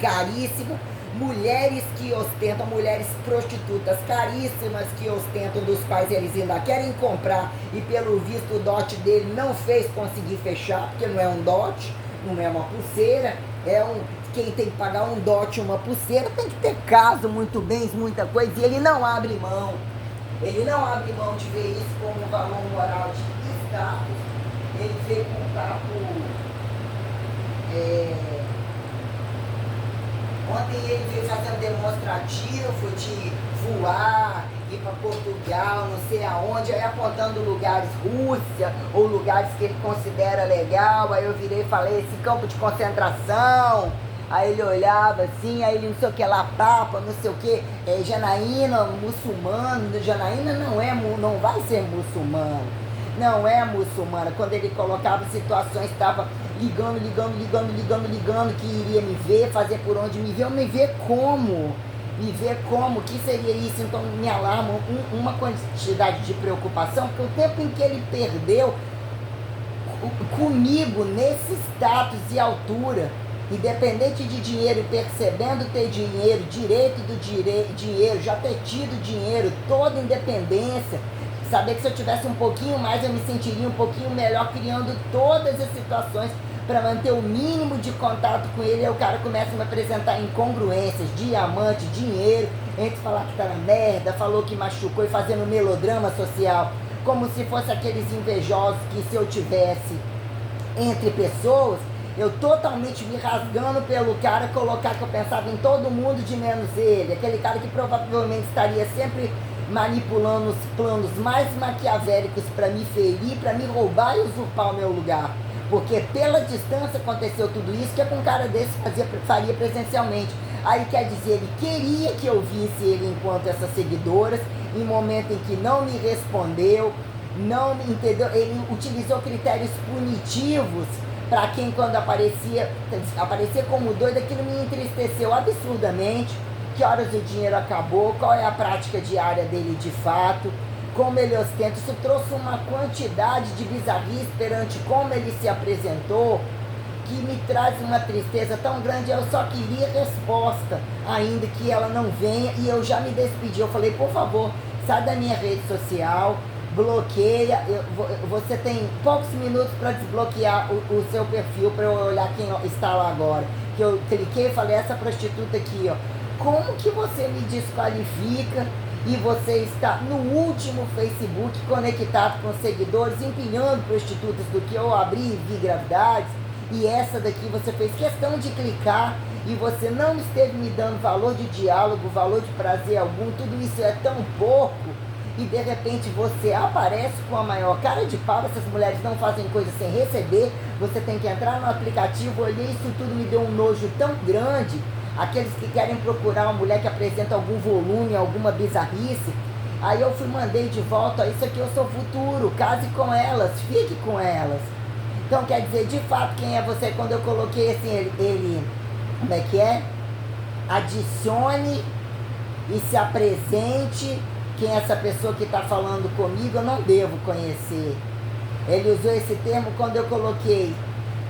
caríssima. Mulheres que ostentam, mulheres prostitutas caríssimas que ostentam, dos quais eles ainda querem comprar, e pelo visto o dote dele não fez conseguir fechar, porque não é um dote, não é uma pulseira, quem tem que pagar um dote, uma pulseira, tem que ter caso, muito bens, muita coisa, e ele não abre mão. Ele não abre mão de ver isso como um valor moral de status. Ele veio com um papo... Ontem ele veio fazendo demonstrativo de voar ir para Portugal, não sei aonde, aí apontando lugares, Rússia, ou lugares que ele considera legal. Aí eu virei e falei, esse campo de concentração. Aí ele olhava assim, aí ele não sei o que lá, Papa, não sei o que, Janaína, muçulmano. Janaína não vai ser muçulmano, não é muçulmana. Quando ele colocava situações, estava ligando, que iria me ver, fazer por onde me ver, eu me ver como? Me ver como? O que seria isso? Então me alarma uma quantidade de preocupação, porque o tempo em que ele perdeu comigo nesse status e altura, independente de dinheiro, percebendo ter dinheiro, direito do dinheiro, já ter tido dinheiro, toda independência, saber que se eu tivesse um pouquinho mais eu me sentiria um pouquinho melhor, criando todas as situações para manter o mínimo de contato com ele. Aí o cara começa a me apresentar incongruências, diamante, dinheiro, entre falar que tá na merda, falou que machucou e fazendo melodrama social, como se fosse aqueles invejosos que se eu tivesse entre pessoas, eu totalmente me rasgando pelo cara, colocar que eu pensava em todo mundo de menos ele, aquele cara que provavelmente estaria sempre manipulando os planos mais maquiavélicos para me ferir, para me roubar e usurpar o meu lugar. Porque pela distância aconteceu tudo isso, que é com um cara desse faria presencialmente. Aí quer dizer, ele queria que eu visse ele enquanto essas seguidoras, em momento em que não me respondeu, não me entendeu, ele utilizou critérios punitivos para quem quando aparecia como doido, aquilo me entristeceu absurdamente. Que horas o dinheiro acabou, qual é a prática diária dele de fato, como ele ostenta. Isso trouxe uma quantidade de bizarrice perante como ele se apresentou, que me traz uma tristeza tão grande. Eu só queria resposta, ainda que ela não venha, e eu já me despedi. Eu falei, por favor, sai da minha rede social, bloqueia, você tem poucos minutos para desbloquear o seu perfil, para eu olhar quem está lá agora. Que eu cliquei e falei, essa prostituta aqui, ó, como que você me desqualifica e você está no último Facebook conectado com seguidores, empilhando prostitutas do que eu abri e vi gravidades, e essa daqui você fez questão de clicar e você não esteve me dando valor de diálogo, valor de prazer algum, tudo isso é tão pouco, e de repente você aparece com a maior cara de pau. Essas mulheres não fazem coisa sem receber, você tem que entrar no aplicativo. Olhei isso tudo, me deu um nojo tão grande. Aqueles que querem procurar uma mulher que apresenta algum volume, alguma bizarrice. Aí eu mandei de volta, isso aqui eu sou futuro, case com elas, fique com elas. Então quer dizer, de fato, quem é você? Quando eu coloquei assim, ele como é que é? Adicione e se apresente. Quem é essa pessoa que está falando comigo? Eu não devo conhecer. Ele usou esse termo quando eu coloquei,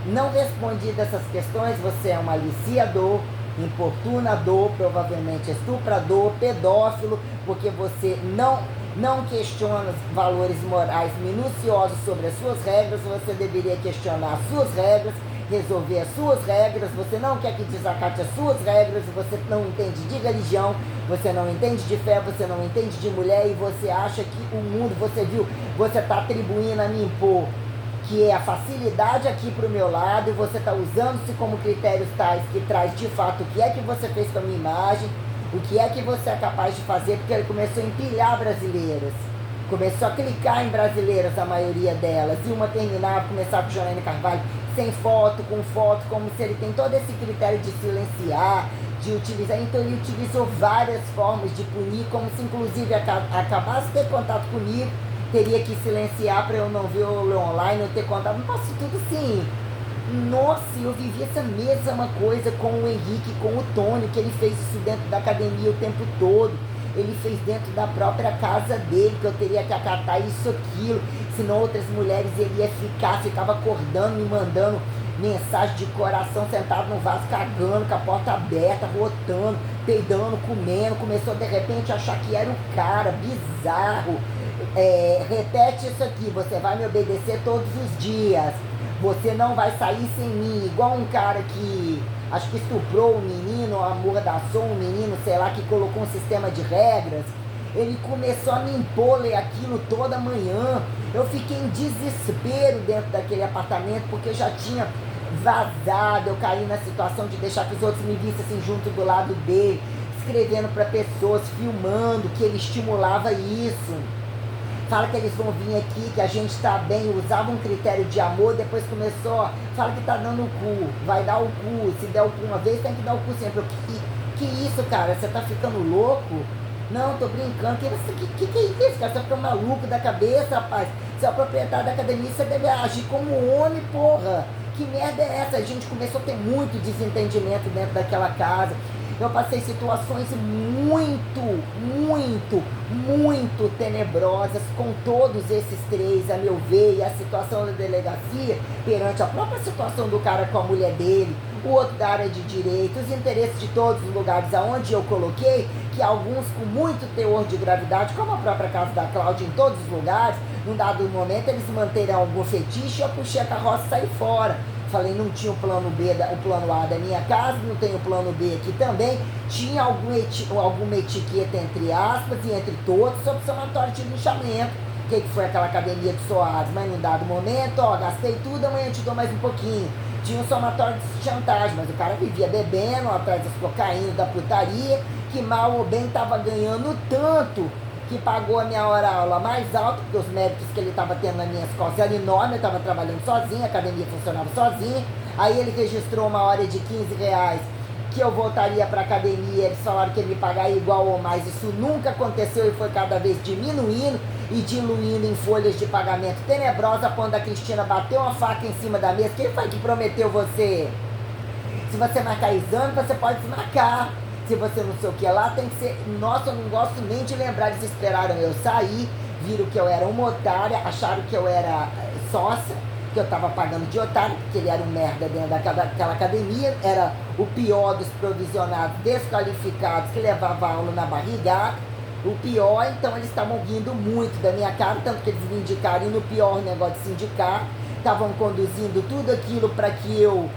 não respondi dessas questões, você é um aliciador, importunador, provavelmente estuprador, pedófilo, porque você não questiona os valores morais minuciosos sobre as suas regras. Você deveria questionar as suas regras, resolver as suas regras. Você não quer que desacate as suas regras, você não entende de religião, você não entende de fé, você não entende de mulher, e você acha que o mundo, você está atribuindo a me impor que é a facilidade aqui para o meu lado, e você está usando-se como critérios tais que traz de fato o que é que você fez com a minha imagem, o que é que você é capaz de fazer, porque ele começou a empilhar brasileiras, começou a clicar em brasileiras, a maioria delas, e uma terminava, começava com Janaína Carvalho, sem foto, com foto, como se ele tem todo esse critério de silenciar, de utilizar. Então ele utilizou várias formas de punir, como se inclusive acabasse de ter contato comigo, teria que silenciar para eu não ver o online, eu ter contato. Nossa, tudo assim. Nossa, eu vivi essa mesma coisa com o Henrique, com o Tony, que ele fez isso dentro da academia o tempo todo. Ele fez dentro da própria casa dele, que eu teria que acatar isso, aquilo. Senão outras mulheres ele ia ficava acordando, me mandando mensagem de coração, sentado no vaso, cagando, com a porta aberta, rotando, peidando, comendo. Começou de repente a achar que era o cara, bizarro. Repete isso aqui, você vai me obedecer todos os dias, você não vai sair sem mim, igual um cara que acho que estuprou um menino, amordaçou um menino, sei lá, que colocou um sistema de regras. Ele começou a me impor aquilo toda manhã. Eu fiquei em desespero dentro daquele apartamento, porque eu já tinha vazado, eu caí na situação de deixar que os outros me vissem assim junto do lado dele, escrevendo para pessoas, filmando, que ele estimulava isso. Fala que eles vão vir aqui, que a gente tá bem, usava um critério de amor, depois começou, fala que tá dando o cu, vai dar o cu, se der o cu uma vez, tem que dar o cu sempre. Que isso, cara? Você tá ficando louco? Não, tô brincando. Que é isso, cara? Você fica maluco da cabeça, rapaz. Você é o proprietário da academia, você deve agir como homem, porra. Que merda é essa? A gente começou a ter muito desentendimento dentro daquela casa. Eu passei situações muito tenebrosas com todos esses três, a meu ver, e a situação da delegacia perante a própria situação do cara com a mulher dele, o outro da área de direito, os interesses de todos os lugares aonde eu coloquei, que alguns com muito teor de gravidade, como a própria casa da Cláudia em todos os lugares, num dado momento eles manterem algum fetiche, eu puxei a carroça e saí fora. Falei, não tinha o plano B, o plano A da minha casa, não tem o plano B aqui também. Tinha alguma etiqueta, entre aspas, e entre todos, sobre somatório de linchamento. O que foi aquela academia de Soares? Mas num dado momento, ó, gastei tudo, amanhã te dou mais um pouquinho. Tinha um somatório de chantagem, mas o cara vivia bebendo, atrás das cocaína, da putaria, que mal ou bem tava ganhando tanto que pagou a minha hora-aula mais alta, porque os méritos que ele estava tendo nas minhas costas eram enormes, eu estava trabalhando sozinho, a academia funcionava sozinha. Aí ele registrou uma hora de R$15, que eu voltaria para a academia, eles falaram que ele me pagaria igual ou mais. Isso nunca aconteceu e foi cada vez diminuindo e diluindo em folhas de pagamento tenebrosa, quando a Cristina bateu uma faca em cima da mesa. Quem foi que prometeu você? Se você marcar exame, você pode desmarcar. Se você não sei o que lá, tem que ser... Nossa, eu não gosto nem de lembrar, eles esperaram eu sair, viram que eu era uma otária, acharam que eu era sócia, que eu tava pagando de otário, porque ele era um merda dentro daquela academia, era o pior dos provisionados desqualificados, que levava aula na barrigada, o pior. Então eles estavam rindo muito da minha cara, tanto que eles me indicaram no pior negócio de sindicato, estavam conduzindo tudo aquilo para que eu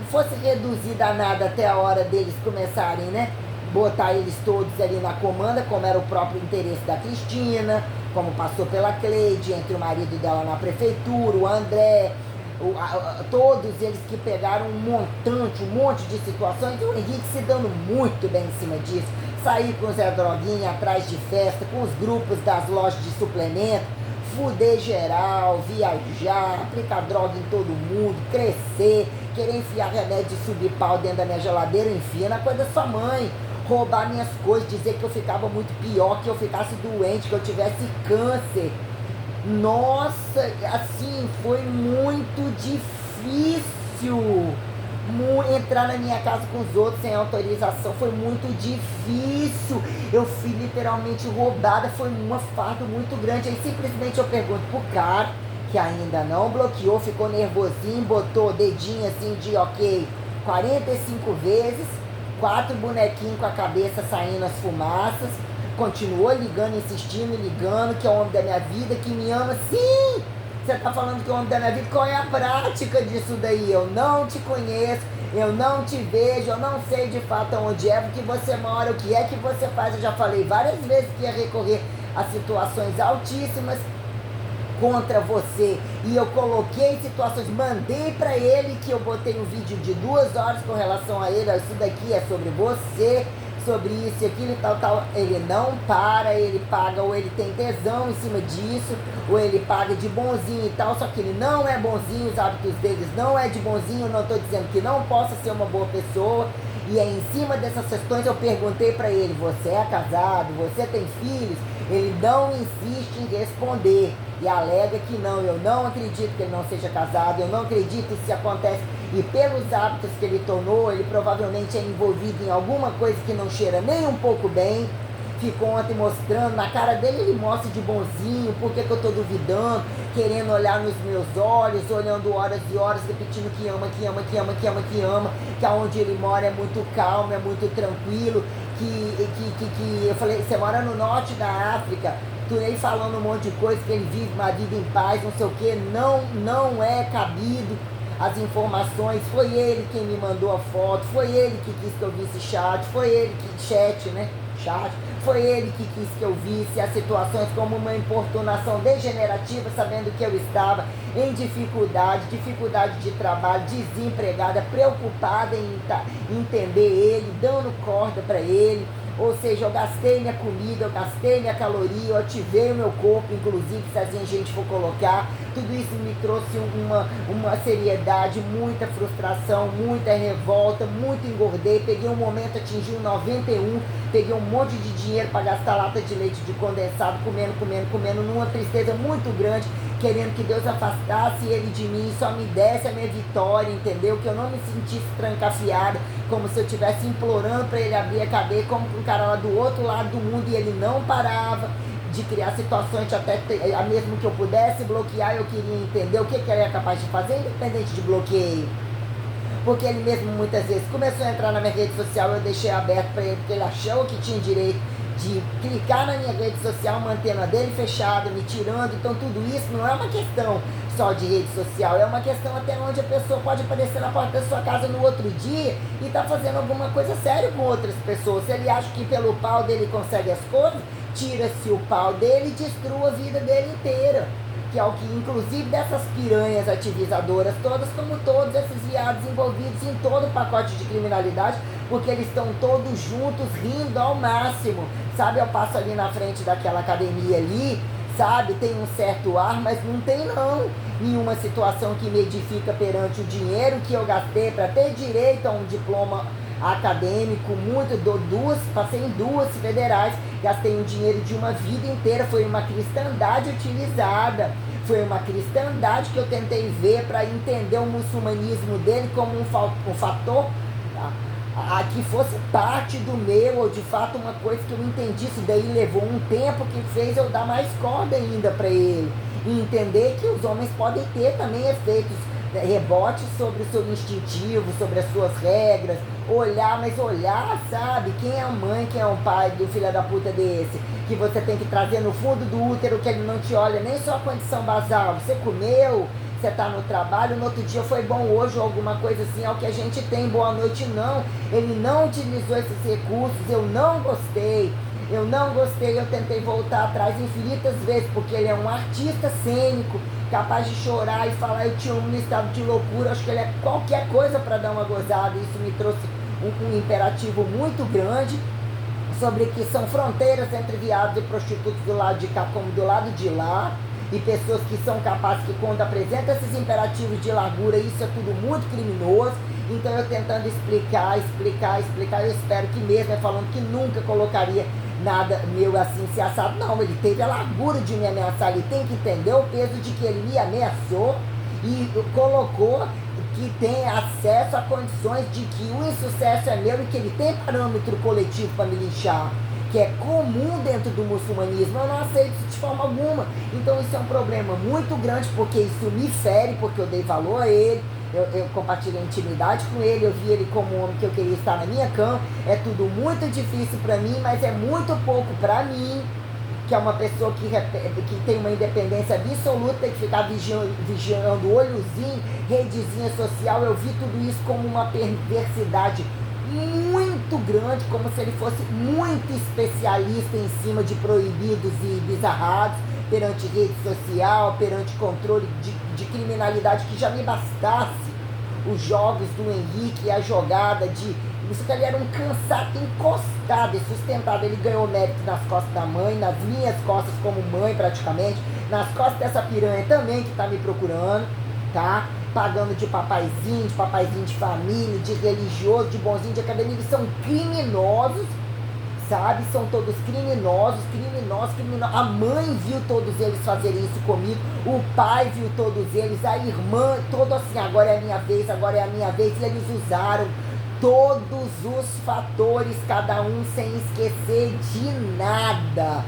fosse reduzida a nada até a hora deles começarem, né? Botar eles todos ali na comanda, como era o próprio interesse da Cristina, como passou pela Cleide, entre o marido dela na prefeitura, o André, todos eles que pegaram um monte de situações, e o Henrique se dando muito bem em cima disso. Sair com o Zé Droguinha atrás de festa, com os grupos das lojas de suplemento, fuder geral, viajar, aplicar droga em todo mundo, crescer, querer enfiar remédio de subir pau dentro da minha geladeira, enfia na coisa da sua mãe, roubar minhas coisas, dizer que eu ficava muito pior, que eu ficasse doente, que eu tivesse câncer. Nossa, assim, foi muito difícil entrar na minha casa com os outros sem autorização, foi muito difícil. Eu fui literalmente roubada, foi um fardo muito grande. Aí simplesmente eu pergunto pro cara, que ainda não bloqueou, ficou nervosinho, botou o dedinho assim de ok 45 vezes, 4 bonequinhos com a cabeça saindo as fumaças, continuou ligando, insistindo, ligando, que é o homem da minha vida, que me ama. Sim, você tá falando que é o homem da minha vida, qual é a prática disso daí? Eu não te conheço, eu não te vejo, eu não sei de fato onde é que você mora, o que é que você faz. Eu já falei várias vezes que ia recorrer a situações altíssimas contra você, e eu coloquei situações, mandei pra ele, que eu botei um vídeo de 2 horas com relação a ele, isso daqui é sobre você, sobre isso e aquilo e tal, ele não para, ele paga, ou ele tem tesão em cima disso, ou ele paga de bonzinho e tal, só que ele não é bonzinho, os hábitos deles não é de bonzinho. Não estou dizendo que não possa ser uma boa pessoa, e aí em cima dessas questões eu perguntei para ele, você é casado, você tem filhos? Ele não insiste em responder, e alega que não, eu não acredito que ele não seja casado, eu não acredito que isso acontece, e pelos hábitos que ele tornou, ele provavelmente é envolvido em alguma coisa que não cheira nem um pouco bem. Ficou ontem mostrando, na cara dele ele mostra de bonzinho, por que eu tô duvidando, querendo olhar nos meus olhos, olhando horas e horas, repetindo que ama, que ama, que ama, que ama, que ama, que aonde ele mora é muito calmo, é muito tranquilo, que eu falei, você mora no norte da África, tu aí falando um monte de coisa, que ele vive uma vida em paz, não sei o que, não é cabido as informações. Foi ele quem me mandou a foto, foi ele que quis que eu visse chat, foi ele que, chat, né? chat, foi ele que quis que eu visse as situações como uma importunação degenerativa, sabendo que eu estava em dificuldade de trabalho, desempregada, preocupada em entender ele, dando corda para ele. Ou seja, eu gastei minha comida, eu gastei minha caloria, eu ativei o meu corpo, inclusive, se assim a gente for colocar. Tudo isso me trouxe uma seriedade, muita frustração, muita revolta, muito engordei. Peguei um momento, atingi um 91, peguei um monte de dinheiro para gastar lata de leite de condensado, comendo, numa tristeza muito grande, querendo que Deus afastasse ele de mim, só me desse a minha vitória, entendeu? Que eu não me sentisse trancafiada, como se eu estivesse implorando para ele abrir a cabeça, como um cara lá do outro lado do mundo, e ele não parava de criar situações, até mesmo que eu pudesse bloquear, eu queria entender o que ele é capaz de fazer, independente de bloqueio. Porque ele mesmo muitas vezes começou a entrar na minha rede social, eu deixei aberto para ele, porque ele achou que tinha direito de clicar na minha rede social, mantendo a dele fechada, me tirando. Então tudo isso não é uma questão só de rede social, é uma questão até onde a pessoa pode aparecer na porta da sua casa no outro dia e tá fazendo alguma coisa séria com outras pessoas. Se ele acha que pelo pau dele consegue as coisas, tira-se o pau dele e destrua a vida dele inteira. Que é o que, inclusive, dessas piranhas ativizadoras todas, como todos esses viados envolvidos em todo o pacote de criminalidade, porque eles estão todos juntos, rindo ao máximo, sabe? Eu passo ali na frente daquela academia ali, sabe? Tem um certo ar, mas não tem não nenhuma situação que me edifica perante o dinheiro que eu gastei para ter direito a um diploma acadêmico, passei em duas federais, gastei um dinheiro de uma vida inteira, foi uma cristandade utilizada, foi uma cristandade que eu tentei ver para entender o muçulmanismo dele como um fator que fosse parte do meu, ou de fato uma coisa que eu entendi. Isso daí levou um tempo que fez eu dar mais corda ainda para ele, e entender que os homens podem ter também efeitos rebotes sobre o seu instintivo, sobre as suas regras, mas olhar, sabe, quem é a mãe, quem é o pai do filho da puta desse, que você tem que trazer no fundo do útero, que ele não te olha nem só a condição basal, você comeu, você tá no trabalho, no outro dia foi bom hoje, ou alguma coisa assim, é o que a gente tem, boa noite, não, ele não utilizou esses recursos, eu não gostei, eu tentei voltar atrás infinitas vezes, porque ele é um artista cênico, capaz de chorar e falar, eu te amo no estado de loucura, acho que ele é qualquer coisa para dar uma gozada. Isso me trouxe um imperativo muito grande sobre que são fronteiras entre viados e prostitutos do lado de cá como do lado de lá, e pessoas que são capazes que quando apresentam esses imperativos de largura, isso é tudo muito criminoso. Então eu tentando explicar, eu espero que mesmo falando que nunca colocaria nada meu assim se assado, não, ele teve a largura de me ameaçar, ele tem que entender o peso de que ele me ameaçou e colocou que tem acesso a condições de que o insucesso é meu e que ele tem parâmetro coletivo para me lixar, que é comum dentro do muçulmanismo. Eu não aceito isso de forma alguma. Então isso é um problema muito grande, porque isso me fere, porque eu dei valor a ele, eu compartilhei intimidade com ele, eu vi ele como um homem que eu queria estar na minha cama. É tudo muito difícil para mim, mas é muito pouco para mim, que é uma pessoa que tem uma independência absoluta, tem que ficar vigiando olhozinho, redezinha social. Eu vi tudo isso como uma perversidade muito grande, como se ele fosse muito especialista em cima de proibidos e bizarrados, perante rede social, perante controle de criminalidade, que já me bastasse os jogos do Henrique e a jogada de... Isso que ele era um cansado, encostado e sustentado. Ele ganhou mérito nas costas da mãe, nas minhas costas como mãe praticamente, nas costas dessa piranha também que tá me procurando, tá? Pagando de papaizinho de família, de religioso, de bonzinho, de academia. Eles são criminosos, sabe? São todos criminosos. A mãe viu todos eles fazerem isso comigo, o pai viu todos eles, a irmã, todo assim, agora é a minha vez, e eles usaram todos os fatores, cada um sem esquecer de nada.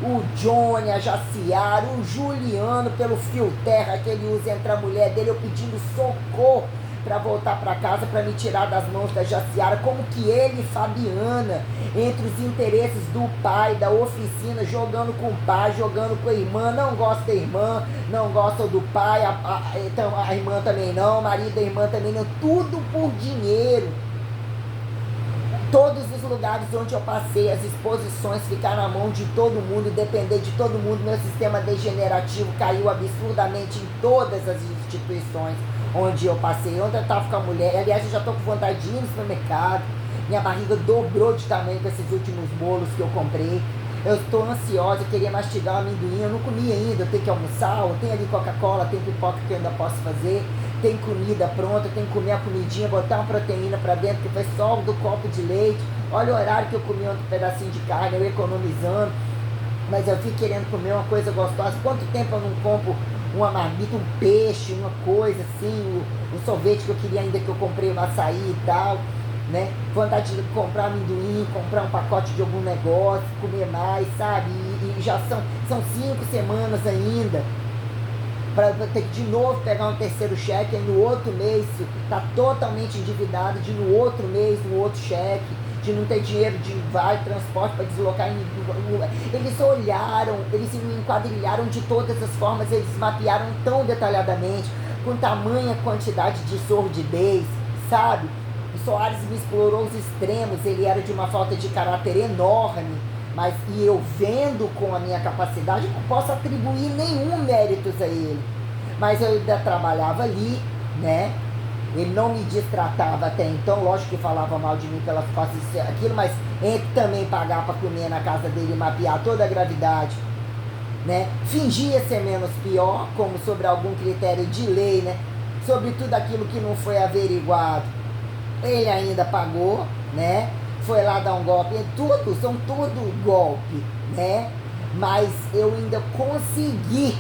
O Johnny, a Jaciara, o Juliano pelo fio terra que ele usa entre a mulher dele, eu pedindo socorro para voltar para casa, para me tirar das mãos da Jaciara, como que ele e Fabiana, entre os interesses do pai, da oficina, jogando com o pai, jogando com a irmã, não gosta da irmã, não gosta do pai, então a irmã também não, o marido da irmã também não, tudo por dinheiro. Todos os lugares onde eu passei, as exposições ficaram na mão de todo mundo, depender de todo mundo, meu sistema degenerativo caiu absurdamente em todas as instituições onde eu passei. Ontem eu estava com a mulher, aliás, eu já estou com vontade de ir no supermercado, minha barriga dobrou de tamanho com esses últimos bolos que eu comprei. Eu estou ansiosa, eu queria mastigar o amendoim, eu não comi ainda, eu tenho que almoçar, eu tenho ali Coca-Cola, tem pipoca que eu ainda posso fazer, tem comida pronta, tem que comer a comidinha, botar uma proteína para dentro, que foi só do copo de leite. Olha o horário que eu comi outro pedacinho de carne, eu economizando, mas eu fico querendo comer uma coisa gostosa. Quanto tempo eu não compro uma marmita, um peixe, uma coisa assim, o sorvete que eu queria ainda, que eu comprei, o açaí e tal, né? Vontade de comprar amendoim, comprar um pacote de algum negócio, comer mais, sabe? E já são 5 semanas ainda para ter que de novo pegar um terceiro cheque, aí no outro mês tá totalmente endividado, de no outro mês, no outro cheque, de não ter dinheiro de vale, transporte para deslocar. Eles olharam, eles me enquadrilharam de todas as formas, eles mapearam tão detalhadamente, com tamanha quantidade de sordidez, sabe? O Soares me explorou os extremos, ele era de uma falta de caráter enorme, mas e eu vendo com a minha capacidade, não posso atribuir nenhum mérito a ele. Mas eu ainda trabalhava ali, né? Ele não me destratava até então, lógico que falava mal de mim pelas costas, aquilo, mas entre também pagar para comer na casa dele e mapear toda a gravidade, né? Fingia ser menos pior, como sobre algum critério de lei, né? Sobre tudo aquilo que não foi averiguado. Ele ainda pagou, né? Foi lá dar um golpe, são tudo golpe, né? Mas eu ainda consegui,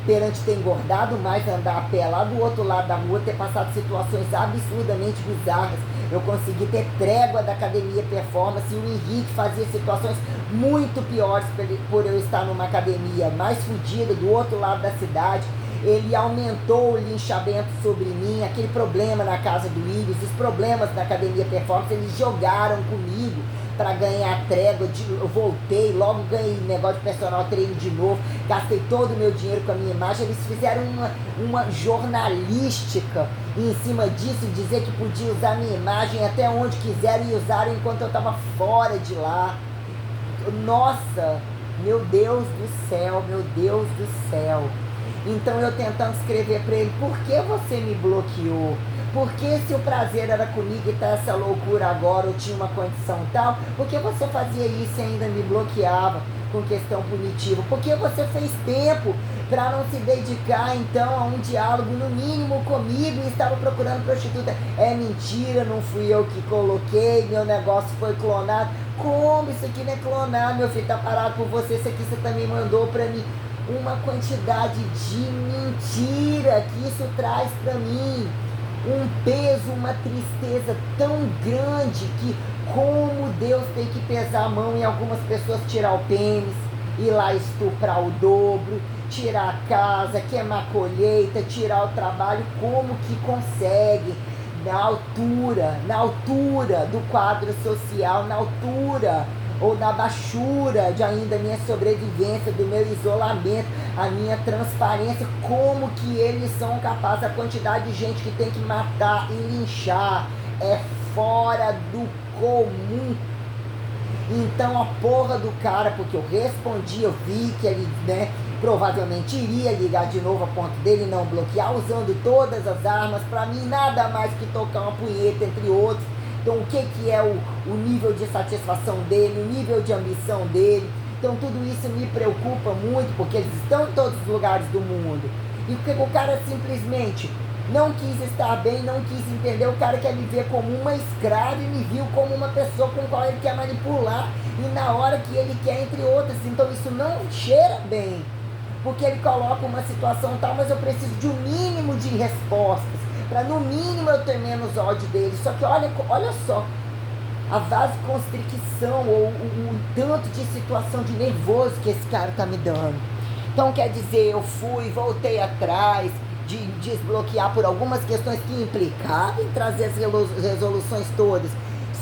perante ter engordado mais, andar a pé lá do outro lado da rua, ter passado situações absurdamente bizarras. Eu consegui ter trégua da academia performance, e o Henrique fazia situações muito piores por eu estar numa academia mais fodida, do outro lado da cidade. Ele aumentou o linchamento sobre mim, aquele problema na casa do Willis, os problemas na academia performance, eles jogaram comigo para ganhar trégua. Eu voltei, logo ganhei negócio de personal treino de novo, gastei todo o meu dinheiro com a minha imagem. Eles fizeram uma jornalística em cima disso, dizer que podia usar a minha imagem até onde quiseram e usaram enquanto eu estava fora de lá. Nossa, meu Deus do céu, meu Deus do céu. Então eu tentando escrever para ele, por que você me bloqueou? Por que, se o prazer era comigo e tá essa loucura agora, eu tinha uma condição tal, por que você fazia isso e ainda me bloqueava com questão punitiva? Por que você fez tempo para não se dedicar então a um diálogo no mínimo comigo e estava procurando prostituta? É mentira, não fui eu que coloquei, meu negócio foi clonado. Como isso aqui não é clonado, meu filho? Tá parado por você, isso aqui você também mandou para mim. Uma quantidade de mentira que isso traz para mim, um peso, uma tristeza tão grande que como Deus tem que pesar a mão em algumas pessoas, tirar o pênis, ir lá estuprar o dobro, tirar a casa, queimar a colheita, tirar o trabalho, como que consegue, na altura do quadro social, na altura ou na baixura de ainda minha sobrevivência, do meu isolamento, a minha transparência, como que eles são capazes, a quantidade de gente que tem que matar e linchar é fora do comum. Então a porra do cara, porque eu respondi, eu vi que ele, né, provavelmente iria ligar de novo a ponto dele não bloquear, usando todas as armas, pra mim nada mais que tocar uma punheta, entre outros. Então o que é o nível de satisfação dele, o nível de ambição dele. Então tudo isso me preocupa muito, porque eles estão em todos os lugares do mundo. E o cara simplesmente não quis estar bem, não quis entender, o cara quer me ver como uma escrava e me viu como uma pessoa com a qual ele quer manipular, e na hora que ele quer, entre outras. Então isso não cheira bem, porque ele coloca uma situação tal, mas eu preciso de um mínimo de respostas, para no mínimo eu ter menos ódio dele. Só que olha só, a vasoconstricção, ou o tanto de situação de nervoso que esse cara tá me dando. Então quer dizer, eu voltei atrás de desbloquear por algumas questões que implicavam em trazer as resoluções todas.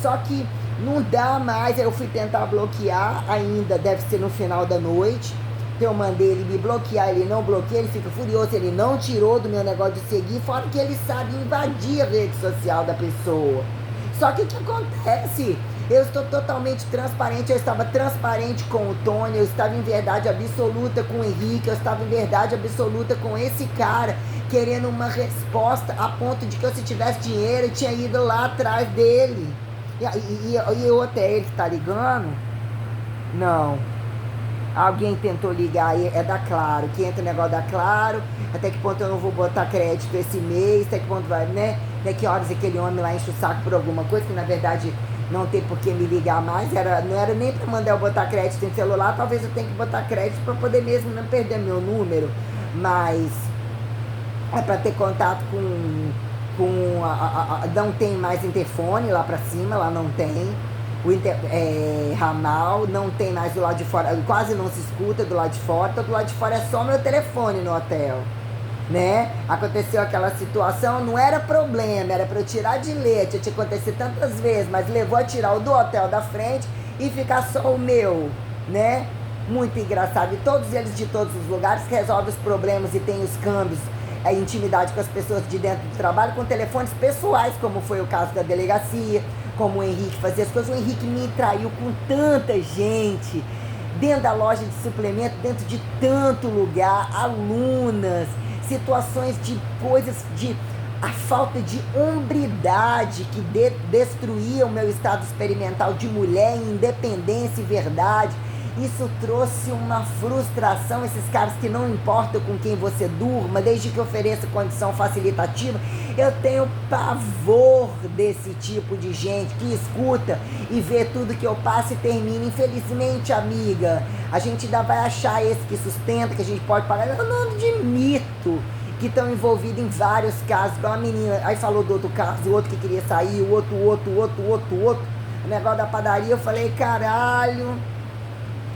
Só que não dá mais, eu fui tentar bloquear ainda, deve ser no final da noite. Então eu mandei ele me bloquear, ele não bloqueia, ele fica furioso, ele não tirou do meu negócio de seguir, fora que ele sabe invadir a rede social da pessoa. Só que o que acontece? Eu estou totalmente transparente, eu estava transparente com o Tony, eu estava em verdade absoluta com o Henrique, eu estava em verdade absoluta com esse cara, querendo uma resposta a ponto de que eu, se tivesse dinheiro, eu tinha ido lá atrás dele. E o até ele que tá ligando? Não. Alguém tentou ligar, é da Claro, que entra o negócio da Claro, até que ponto eu não vou botar crédito esse mês, até que ponto vai, né? Até que horas aquele homem lá enche o saco por alguma coisa, que na verdade não tem por que me ligar mais, não era nem para mandar eu botar crédito em celular, talvez eu tenha que botar crédito para poder mesmo não perder meu número, mas é para ter contato não tem mais interfone lá para cima, lá não tem. Ramal, não tem mais do lado de fora, quase não se escuta do lado de fora, então do lado de fora é só meu telefone no hotel, né? Aconteceu aquela situação, não era problema, era para eu tirar de leite, tinha acontecido tantas vezes, mas levou a tirar o do hotel da frente e ficar só o meu, né? Muito engraçado, e todos eles de todos os lugares que resolvem os problemas e tem os câmbios, a intimidade com as pessoas de dentro do trabalho, com telefones pessoais, como foi o caso da delegacia, como o Henrique fazia as coisas. O Henrique me traiu com tanta gente, dentro da loja de suplemento, dentro de tanto lugar, alunas, situações de coisas, de a falta de hombridade que destruía o meu estado experimental de mulher, independência e verdade. Isso trouxe uma frustração, esses caras que não importam com quem você durma, desde que ofereça condição facilitativa. Eu tenho pavor desse tipo de gente que escuta e vê tudo que eu passo e termina. Infelizmente, amiga, a gente ainda vai achar esse que sustenta, que a gente pode pagar. Eu não ando de mito, que estão envolvidos em vários casos, igual a menina, aí falou do outro caso, o outro que queria sair, o outro. O negócio da padaria, eu falei, caralho,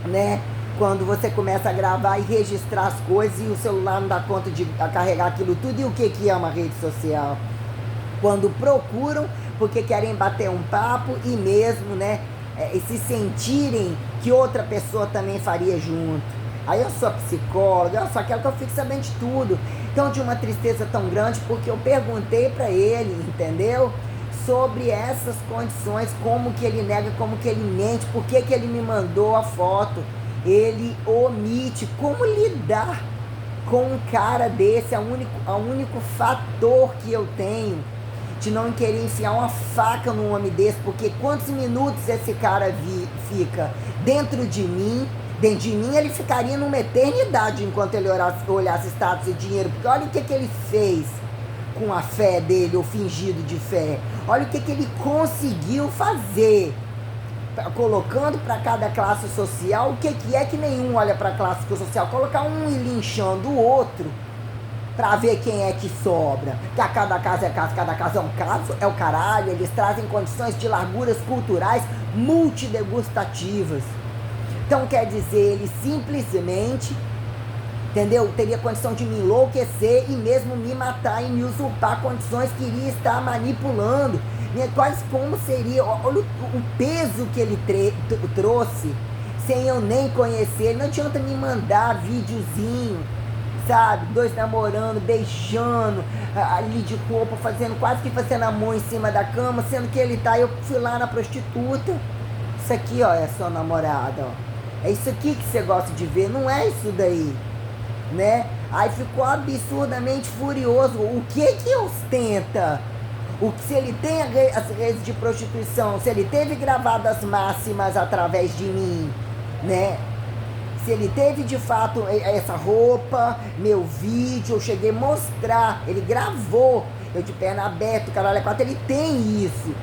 né? Quando você começa a gravar e registrar as coisas e o celular não dá conta de carregar aquilo tudo. E o que é uma rede social? Quando procuram porque querem bater um papo e mesmo, né, e se sentirem que outra pessoa também faria junto. Aí eu sou psicóloga, eu só quero que eu fique sabendo de tudo. Então, de uma tristeza tão grande, porque eu perguntei pra ele, entendeu? Sobre essas condições, como que ele nega, como que ele mente, por que que ele me mandou a foto, ele omite. Como lidar com um cara desse? É o único fator que eu tenho de não querer enfiar uma faca num homem desse, porque quantos minutos esse cara fica dentro de mim? Dentro de mim ele ficaria numa eternidade enquanto ele olhasse status e dinheiro, porque olha o que ele fez com a fé dele, ou fingido de fé. Olha o que ele conseguiu fazer, colocando para cada classe social o que é que nenhum olha para a classe social, colocar um e linchando o outro, para ver quem é que sobra, que a cada caso é caso, cada caso é um caso, é o caralho. Eles trazem condições de larguras culturais multidegustativas. Então quer dizer, ele simplesmente, entendeu? Teria condição de me enlouquecer e mesmo me matar e me usurpar condições que iria estar manipulando. Quase como seria, olha o peso que ele trouxe, sem eu nem conhecer. Não adianta me mandar videozinho, sabe? Dois namorando, beijando, ali de roupa, quase que fazendo amor em cima da cama, sendo que ele tá, eu fui lá na prostituta. Isso aqui, ó, é sua namorada, ó. É isso aqui que você gosta de ver, não é isso daí, né? Aí ficou absurdamente furioso. O que ostenta? Se ele tem as redes de prostituição, se ele teve gravado as máximas através de mim, né? Se ele teve de fato essa roupa, meu vídeo, eu cheguei a mostrar, ele gravou, eu de perna aberta, caralho, ele tem isso.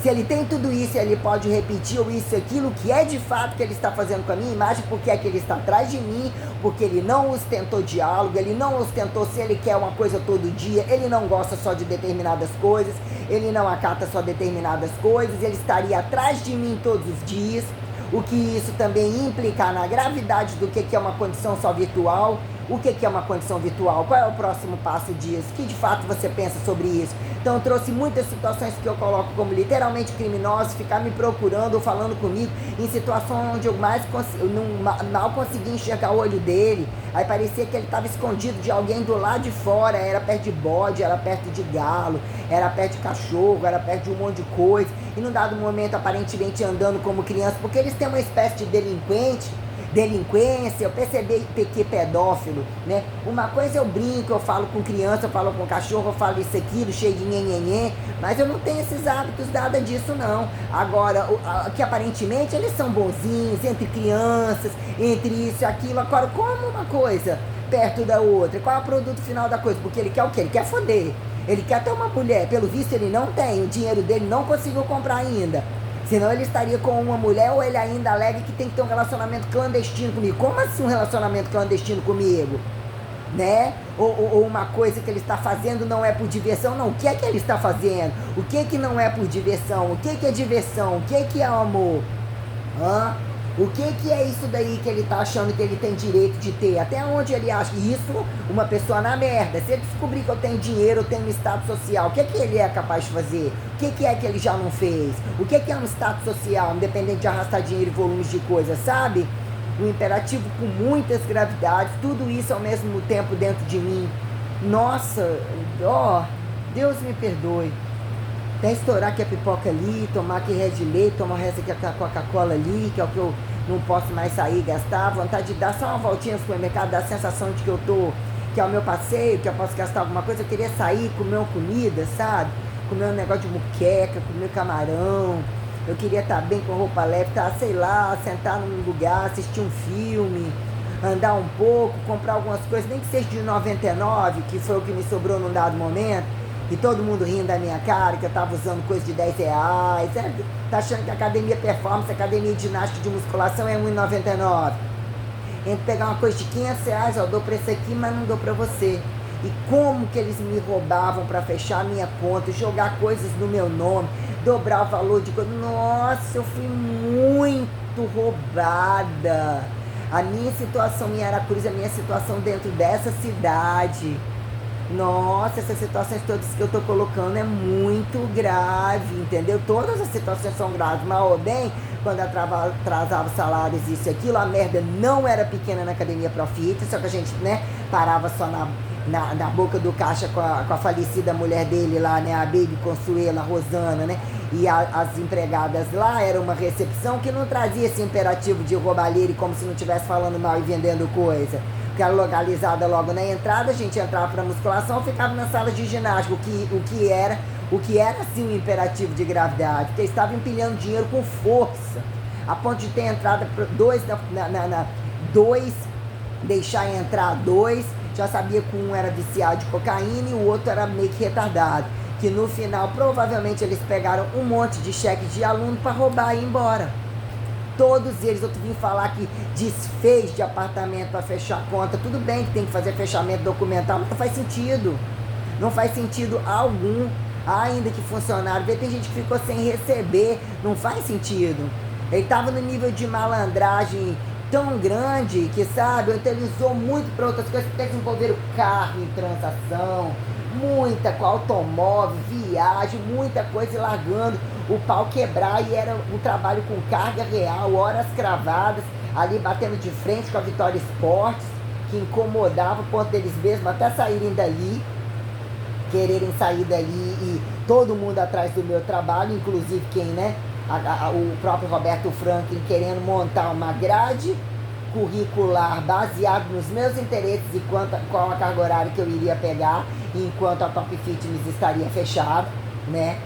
Se ele tem tudo isso, ele pode repetir ou isso, aquilo, que é de fato que ele está fazendo com a minha imagem, porque é que ele está atrás de mim, porque ele não ostentou diálogo, ele não ostentou se ele quer uma coisa todo dia, ele não gosta só de determinadas coisas, ele não acata só determinadas coisas, ele estaria atrás de mim todos os dias, o que isso também implica na gravidade do que é uma condição só virtual. O que é uma condição virtual? Qual é o próximo passo disso? O que de fato você pensa sobre isso? Então eu trouxe muitas situações que eu coloco como literalmente criminosos, ficar me procurando ou falando comigo em situações onde eu mal conseguia enxergar o olho dele. Aí parecia que ele estava escondido de alguém do lado de fora, era perto de bode, era perto de galo, era perto de cachorro, era perto de um monte de coisa. E num dado momento, aparentemente andando como criança, porque eles têm uma espécie de delinquência, eu percebi que pedófilo, né? Uma coisa eu brinco, eu falo com criança, eu falo com cachorro, eu falo isso, aquilo, cheio de nhenhenhê, mas eu não tenho esses hábitos, nada disso não. Agora, que aparentemente eles são bonzinhos, entre crianças, entre isso e aquilo, agora como uma coisa perto da outra? Qual é o produto final da coisa? Porque ele quer o quê? Ele quer foder. Ele quer ter uma mulher, pelo visto ele não tem, o dinheiro dele não conseguiu comprar ainda. Senão ele estaria com uma mulher, ou ele ainda alega que tem que ter um relacionamento clandestino comigo. Como assim um relacionamento clandestino comigo? Né? Ou uma coisa que ele está fazendo não é por diversão? Não, o que é que ele está fazendo? O que é que não é por diversão? O que é diversão? O que é amor? Hã? O que é isso daí que ele está achando que ele tem direito de ter? Até onde ele acha isso? Uma pessoa na merda. Se ele descobrir que eu tenho dinheiro, eu tenho um status social, o que ele é capaz de fazer? O que é que ele já não fez? O que é um status social, independente de arrastar dinheiro e volumes de coisas, sabe? Um imperativo com muitas gravidades, tudo isso ao mesmo tempo dentro de mim. Nossa, Deus me perdoe. Até estourar aqui a pipoca ali, tomar aqui Red Leite, tomar o resto aqui a Coca-Cola ali, que é o que eu não posso mais sair e gastar. Vontade de dar só uma voltinha no supermercado, dar a sensação de que eu tô, que é o meu passeio, que eu posso gastar alguma coisa. Eu queria sair, comer uma comida, sabe? Comer um negócio de muqueca, comer camarão. Eu queria estar bem com roupa leve, sei lá, sentar num lugar, assistir um filme, andar um pouco, comprar algumas coisas, nem que seja de 99, que foi o que me sobrou num dado momento. E todo mundo rindo da minha cara, que eu tava usando coisa de R$10. Tá achando que academia performance, academia de ginástica de musculação é R$1,99. Entre pegar uma coisa de R$500, eu dou pra esse aqui, mas não dou pra você. E como que eles me roubavam pra fechar a minha conta, jogar coisas no meu nome, dobrar o valor de coisa. Nossa, eu fui muito roubada. A minha situação em Aracruz, a minha situação dentro dessa cidade. Nossa, essas situações todas que eu tô colocando é muito grave, entendeu? Todas as situações são graves, mal ou bem, quando atrasava salários, isso e aquilo, a merda não era pequena na Academia Profit, só que a gente, né, parava só na boca do caixa com a falecida mulher dele lá, né, a Baby Consuela, a Rosana, né, e as empregadas lá, era uma recepção que não trazia esse imperativo de roubalheira e como se não estivesse falando mal e vendendo coisa. Que era localizada logo na entrada, a gente entrava para musculação, ficava na sala de ginástica, o que era assim um imperativo de gravidade, porque estava empilhando dinheiro com força, a ponto de ter entrada dois, deixar entrar dois, já sabia que um era viciado de cocaína e o outro era meio que retardado, que no final provavelmente eles pegaram um monte de cheques de aluno para roubar e ir embora. Todos eles, eu vim falar que desfez de apartamento para fechar a conta. Tudo bem que tem que fazer fechamento documental, mas não faz sentido. Não faz sentido algum. Ainda que funcionário, tem gente que ficou sem receber, não faz sentido. Ele estava no nível de malandragem tão grande que, sabe, então ele usou muito para outras coisas, até que envolveram carro em transação, muita com automóvel, viagem, muita coisa, e largando o pau quebrar, e era um trabalho com carga real, horas cravadas, ali batendo de frente com a Vitória Esportes, que incomodava o ponto deles mesmos até saírem dali, quererem sair dali, e todo mundo atrás do meu trabalho, inclusive quem, né, o próprio Roberto Franklin, querendo montar uma grade curricular baseado nos meus interesses e qual a carga horária que eu iria pegar, enquanto a Top Fitness estaria fechada, né?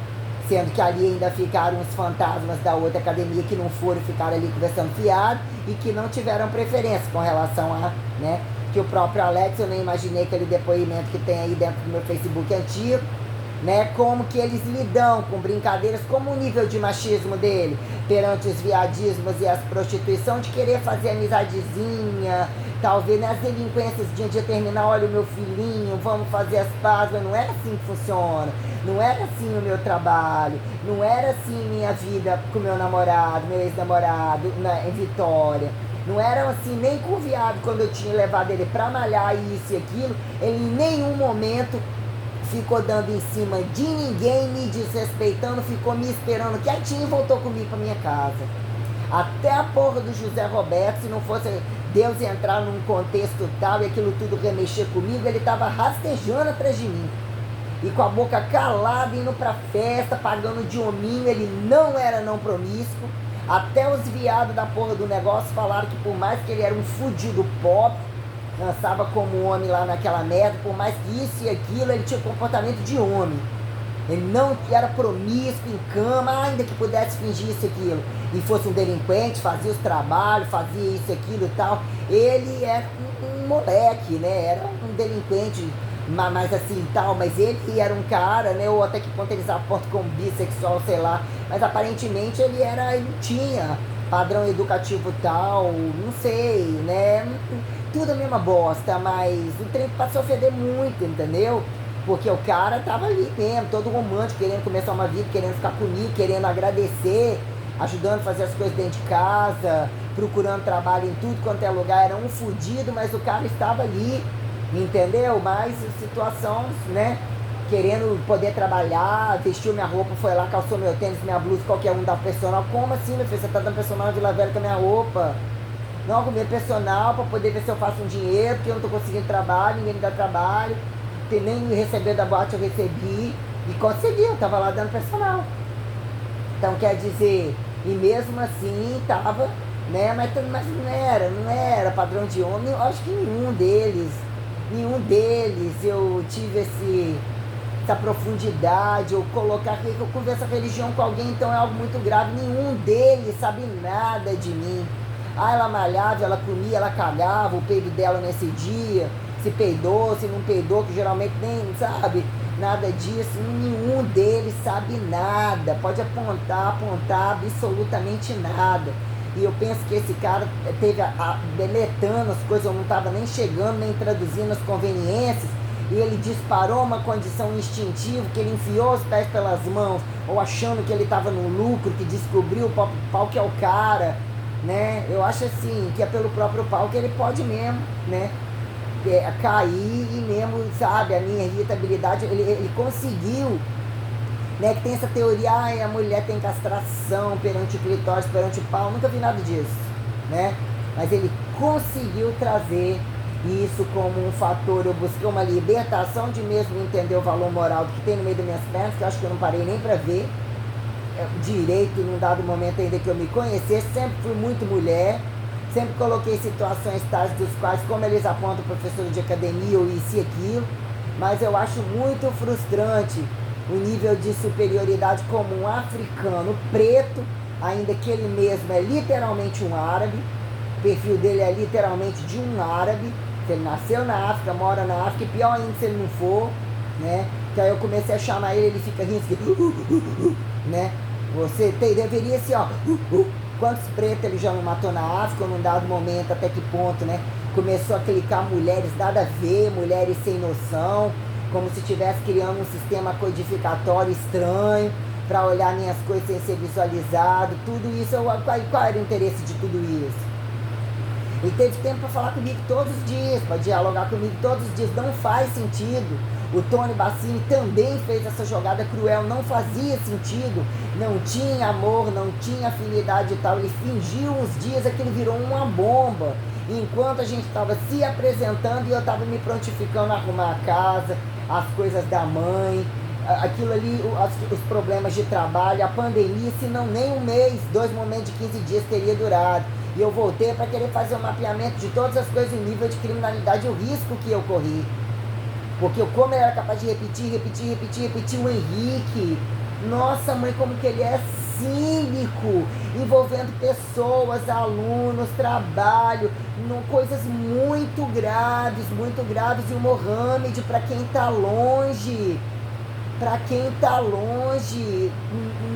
Sendo que ali ainda ficaram os fantasmas da outra academia que não foram, ficaram ali conversando fiado e que não tiveram preferência com relação a, né? Que o próprio Alex, eu nem imaginei aquele depoimento que tem aí dentro do meu Facebook antigo, né? Como que eles lidam com brincadeiras, como o nível de machismo dele perante os viadismos e as prostituição, de querer fazer amizadezinha, talvez nas delinquências de terminar, olha o meu filhinho, vamos fazer as pazes, mas não era assim que funciona, não era assim o meu trabalho, não era assim minha vida com meu namorado, meu ex-namorado em Vitória, Não era assim, nem com o viado, quando eu tinha levado ele pra malhar isso e aquilo, ele em nenhum momento ficou dando em cima de ninguém, me desrespeitando, ficou me esperando quietinho e voltou comigo pra minha casa. Até a porra do José Roberto, se não fosse Deus entrar num contexto tal e aquilo tudo remexer comigo, ele tava rastejando atrás de mim. E com a boca calada, indo pra festa, pagando de hominho, ele não era não promíscuo. Até os viados da porra do negócio falaram que por mais que ele era um fudido pobre, dançava como homem lá naquela merda, por mais que isso e aquilo, ele tinha comportamento de homem. Ele não era promíscuo em cama, ainda que pudesse fingir isso e aquilo. E fosse um delinquente, fazia os trabalhos, fazia isso e aquilo e tal. Ele era um moleque, né? Era um delinquente, mas assim tal. Mas ele era um cara, né? Ou até que ponto ele se aponta como bissexual, sei lá. Mas aparentemente ele tinha padrão educativo tal, não sei, né? Tudo a mesma bosta, mas o trem passou a ofender muito, entendeu? Porque o cara tava ali mesmo, todo romântico, querendo começar uma vida, querendo ficar comigo, querendo agradecer, ajudando a fazer as coisas dentro de casa, procurando trabalho em tudo quanto é lugar. Era um fudido, mas o cara estava ali, entendeu? Mas situação, né? Querendo poder trabalhar, vestiu minha roupa, foi lá, calçou meu tênis, minha blusa, qualquer um dá personal. Como assim, meu filho? Você tá dando personal na Vila Velha com a minha roupa? Não, com meu personal pra poder ver se eu faço um dinheiro, porque eu não tô conseguindo trabalho, ninguém me dá trabalho. Nem receber da boate eu recebi. E consegui, eu tava lá dando personal. Então quer dizer, e mesmo assim tava, né? Mas não era padrão de homem. Eu acho que nenhum deles eu tive essa profundidade, ou colocar que eu converso a religião com alguém, então é algo muito grave. Nenhum deles sabe nada de mim. Ah, ela malhava, ela comia, ela cagava, o peido dela nesse dia, se peidou, se não peidou, que geralmente nem sabe nada disso. Nenhum deles sabe nada, pode apontar absolutamente nada. E eu penso que esse cara teve deletando as coisas, eu não estava nem chegando, nem traduzindo as conveniências, e ele disparou uma condição instintiva, que ele enfiou os pés pelas mãos, ou achando que ele estava no lucro, que descobriu o pau que é o cara, né? Eu acho assim, que é pelo próprio pau que ele pode mesmo, né? Cair e mesmo, sabe, a minha irritabilidade, ele conseguiu, né? Que tem essa teoria, a mulher tem castração perante o clitóris, perante o pau, nunca vi nada disso, né? Mas ele conseguiu trazer isso como um fator. Eu busquei uma libertação de mesmo entender o valor moral do que tem no meio das minhas pernas, que eu acho que eu não parei nem pra ver direito num dado momento ainda que eu me conhecesse. Sempre fui muito mulher, sempre coloquei situações tais dos quais, como eles apontam, professor de academia ou isso e aquilo, mas eu acho muito frustrante o nível de superioridade como um africano preto, ainda que ele mesmo é literalmente um árabe, o perfil dele é literalmente de um árabe, se ele nasceu na África, mora na África, e pior ainda se ele não for, né? Que aí eu comecei a chamar ele fica rindo, né? Você deveria ser, ó, quantos pretos ele já não matou na África, num dado momento, até que ponto, né? Começou a clicar mulheres nada a ver, mulheres sem noção, como se estivesse criando um sistema codificatório estranho, para olhar minhas coisas sem ser visualizado, tudo isso, qual era o interesse de tudo isso? Ele teve tempo para falar comigo todos os dias, para dialogar comigo todos os dias, não faz sentido. O Tony Bassini também fez essa jogada cruel, não fazia sentido, não tinha amor, não tinha afinidade e tal, ele fingiu uns dias, aquilo virou uma bomba, enquanto a gente estava se apresentando e eu estava me prontificando a arrumar a casa, as coisas da mãe, aquilo ali, os problemas de trabalho, a pandemia, se não nem um mês, 2 momentos de 15 dias teria durado. E eu voltei para querer fazer um mapeamento de todas as coisas, o nível de criminalidade e o risco que eu corri. Porque como ele era capaz de repetir o Henrique. Nossa, mãe, como que ele é cínico, envolvendo pessoas, alunos, trabalho, coisas muito graves, e o Mohamed, para quem está longe,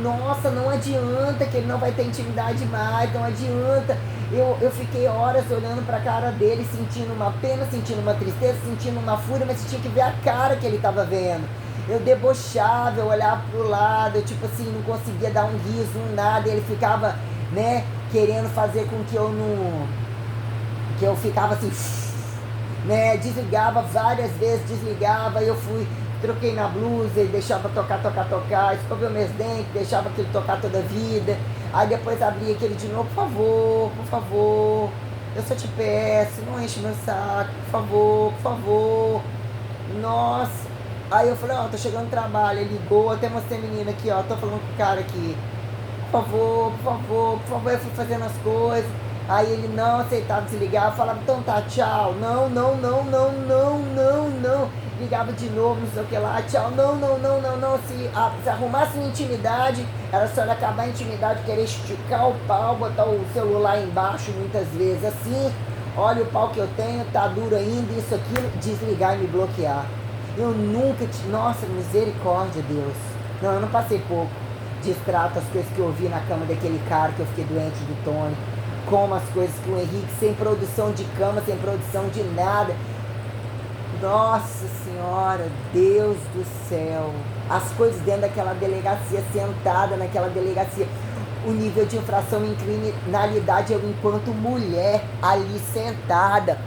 nossa, não adianta que ele não vai ter intimidade mais, não adianta. Eu fiquei horas olhando pra cara dele, sentindo uma pena, sentindo uma tristeza, sentindo uma fúria, mas você tinha que ver a cara que ele tava vendo. Eu debochava, eu olhava pro lado, eu tipo assim, não conseguia dar um riso, nada, e ele ficava, né, querendo fazer com que eu que eu ficava assim, né? Desligava várias vezes, desligava, eu fui, troquei na blusa e deixava tocar, escovei meus dentes, deixava aquilo tocar toda a vida, aí depois abria aquele de novo, por favor, eu só te peço, não enche meu saco, por favor, nossa. Aí eu falei, ó, tô chegando no trabalho, ele ligou, até mostrei a menina aqui, ó, tô falando com o cara aqui, por favor, eu fui fazendo as coisas. Aí ele não aceitava desligar, eu falava, então tá, tchau, não, ligava de novo, não sei o que lá, tchau, não, se arrumasse uma intimidade, era só ele acabar a intimidade, querer esticar o pau, botar o celular embaixo muitas vezes, assim, olha o pau que eu tenho, tá duro ainda, isso, aquilo, desligar e me bloquear. Eu nunca, nossa, misericórdia, Deus, não, eu não passei pouco de extrato as coisas que eu ouvi na cama daquele cara que eu fiquei doente do Tony, como as coisas que o Henrique, sem produção de cama, sem produção de nada. Nossa Senhora, Deus do céu, as coisas dentro daquela delegacia, sentada naquela delegacia, o nível de infração em criminalidade, eu enquanto mulher ali sentada,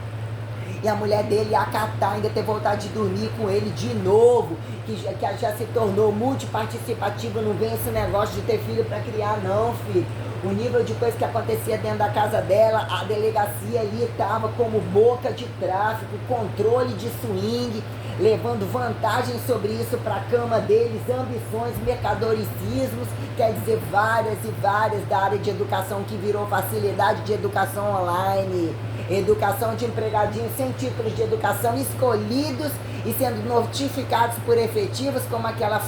e a mulher dele acatar, ainda ter vontade de dormir com ele de novo, que já se tornou multiparticipativa, não vem esse negócio de ter filho para criar não, filho. O nível de coisa que acontecia dentro da casa dela, a delegacia ali estava como boca de tráfico, controle de swing, levando vantagem sobre isso para a cama deles, ambições, mercadoricismos, quer dizer, várias e várias da área de educação que virou facilidade de educação online, educação de empregadinhos sem títulos de educação escolhidos e sendo notificados por efetivos, como aquela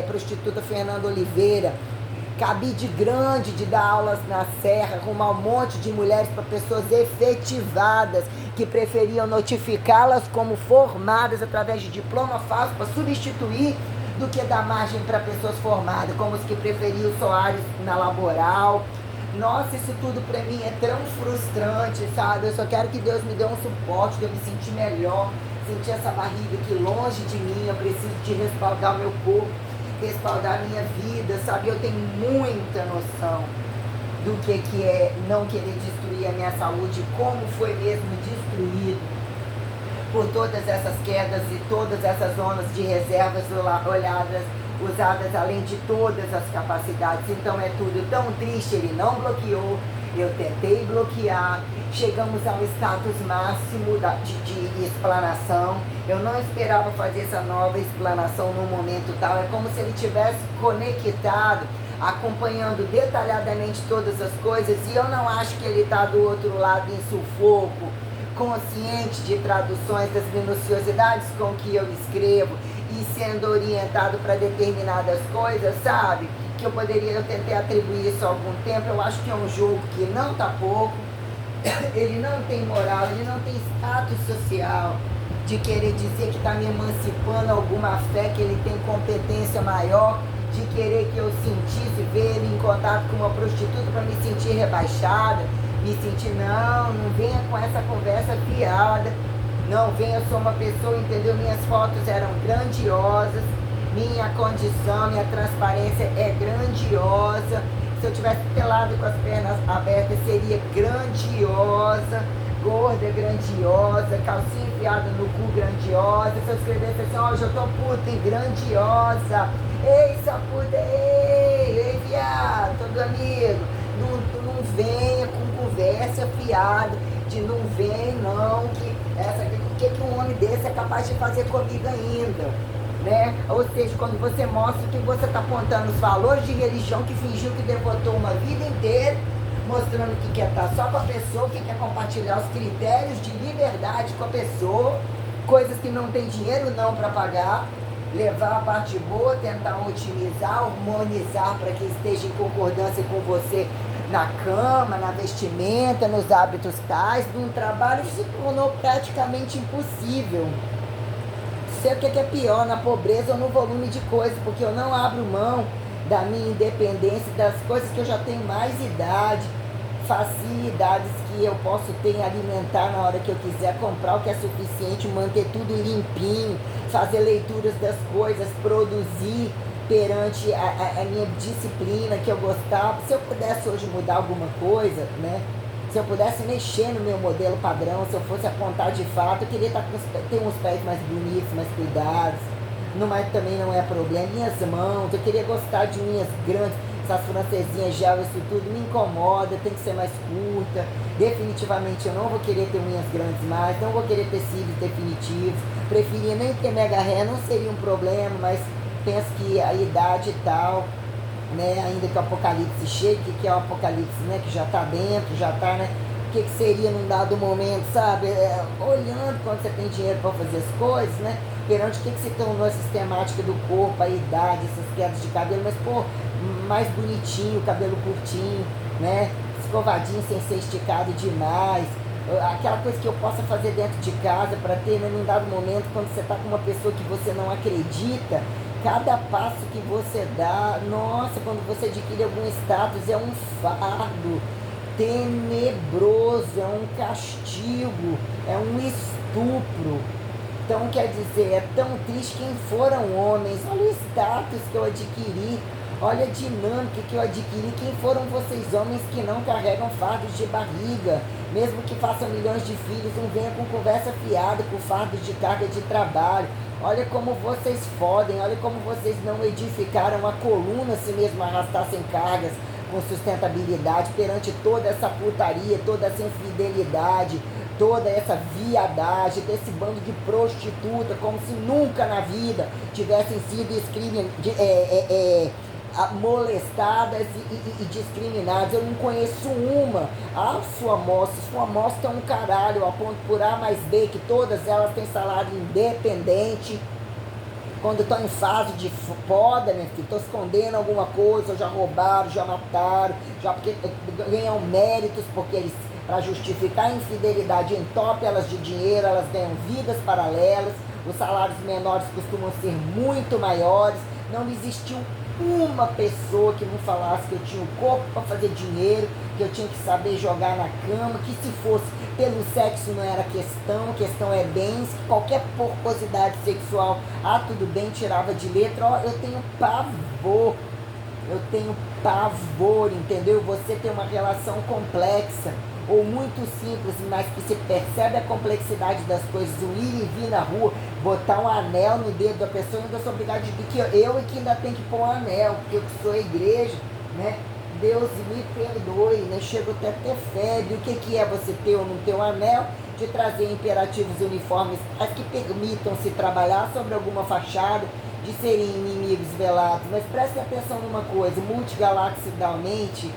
prostituta Fernanda Oliveira, cabide grande de dar aulas na Serra, arrumar um monte de mulheres para pessoas efetivadas, que preferiam notificá-las como formadas através de diploma falso para substituir, do que dar margem para pessoas formadas, como os que preferiam o Soares na laboral. Nossa, isso tudo para mim é tão frustrante, sabe? Eu só quero que Deus me dê um suporte, de eu me sentir melhor, sentir essa barriga aqui longe de mim, eu preciso de respaldar o meu corpo, respaldar a minha vida, sabe? Eu tenho muita noção do que é não querer destruir a minha saúde, como foi mesmo destruído por todas essas quedas e todas essas zonas de reservas usadas além de todas as capacidades. Então é tudo tão triste, ele não bloqueou, eu tentei bloquear, chegamos ao status máximo de explanação, eu não esperava fazer essa nova explanação num momento tal, é como se ele tivesse conectado, acompanhando detalhadamente todas as coisas, e eu não acho que ele está do outro lado em sufoco, consciente de traduções das minuciosidades com que eu escrevo, e sendo orientado para determinadas coisas, sabe? Que eu tentei atribuir isso há algum tempo. Eu acho que é um jogo que não tá pouco, ele não tem moral, ele não tem status social de querer dizer que está me emancipando alguma fé, que ele tem competência maior, de querer que eu sentisse, ver ele em contato com uma prostituta para me sentir rebaixada, me sentir, não venha com essa conversa fiada, não venha, eu sou uma pessoa, entendeu? Minhas fotos eram grandiosas, minha condição, minha transparência é grandiosa. Se eu tivesse pelado com as pernas abertas, seria grandiosa, gorda, grandiosa, calcinha enfiada no cu, grandiosa. Se eu escrevesse assim, ó, hoje eu tô puta, hein, grandiosa. Ei, sua puta, ei, viado, todo amigo. Não venha com conversa fiada, de não vem não, que um homem desse é capaz de fazer comigo ainda, né? Ou seja, quando você mostra que você está apontando os valores de religião que fingiu que devotou uma vida inteira, mostrando que quer estar só com a pessoa, que quer compartilhar os critérios de liberdade com a pessoa, coisas que não tem dinheiro não para pagar, levar a parte boa, tentar otimizar, harmonizar para que esteja em concordância com você na cama, na vestimenta, nos hábitos tais, num trabalho que se tornou praticamente impossível. Sei o que é pior, na pobreza ou no volume de coisas, porque eu não abro mão da minha independência, das coisas que eu já tenho mais idade, facilidades que eu posso ter em alimentar na hora que eu quiser, comprar o que é suficiente, manter tudo limpinho, fazer leituras das coisas, produzir perante a minha disciplina que eu gostava. Se eu pudesse hoje mudar alguma coisa, né? Se Se eu pudesse mexer no meu modelo padrão, se eu fosse apontar de fato, eu queria ter uns pés mais bonitos, mais cuidados. Mas também não é problema. Minhas mãos, eu queria gostar de unhas grandes. Essas francesinhas, gel, isso tudo me incomoda, tem que ser mais curta. Definitivamente eu não vou querer ter unhas grandes mais, não vou querer ter cílios definitivos. Preferia nem ter mega ré, não seria um problema, mas penso que a idade e tal, né, ainda que o apocalipse chegue, que é o apocalipse, né, que já está dentro, já está, né, o que seria num dado momento, sabe, olhando quando você tem dinheiro para fazer as coisas, né, perante o que se tornou a sistemática do corpo, a idade, essas quedas de cabelo, mas, pô, mais bonitinho, cabelo curtinho, né, escovadinho sem ser esticado demais, aquela coisa que eu possa fazer dentro de casa para ter, né, num dado momento, quando você está com uma pessoa que você não acredita, cada passo que você dá, nossa, quando você adquire algum status, é um fardo tenebroso, é um castigo, é um estupro. Então, quer dizer, é tão triste quem foram homens, olha o status que eu adquiri, olha a dinâmica que eu adquiri, quem foram vocês homens que não carregam fardos de barriga, mesmo que façam milhões de filhos, não venham com conversa fiada, com fardos de carga de trabalho. Olha como vocês fodem, olha como vocês não edificaram a coluna se mesmo arrastassem cargas com sustentabilidade perante toda essa putaria, toda essa infidelidade, toda essa viadagem desse bando de prostituta, como se nunca na vida tivessem sido molestadas e discriminadas. Eu não conheço uma. A sua amostra é um caralho, eu aponto por A mais B, que todas elas têm salário independente. Quando estão em fase de poda, minha filha, estão escondendo alguma coisa, já roubaram, já mataram, já porque ganham méritos, porque eles, para justificar a infidelidade, entopem elas de dinheiro, elas ganham vidas paralelas, os salários menores costumam ser muito maiores. Não existiu uma pessoa que não falasse que eu tinha o corpo para fazer dinheiro, que eu tinha que saber jogar na cama, que se fosse pelo sexo não era questão é bens, que qualquer porcosidade sexual, tudo bem, tirava de letra. Ó, eu tenho pavor, entendeu? Você tem uma relação complexa, ou muito simples, mas que se percebe a complexidade das coisas, o ir e vir na rua, botar um anel no dedo da pessoa, ainda sou obrigado de que eu que ainda tenho que pôr um anel, porque eu que sou a igreja, né? Deus me perdoe, né? Chego até a ter febre. O que é você ter ou não ter um anel? De trazer imperativos uniformes que permitam se trabalhar sobre alguma fachada, de serem inimigos velados. Mas prestem atenção numa coisa, multigalaxidalmente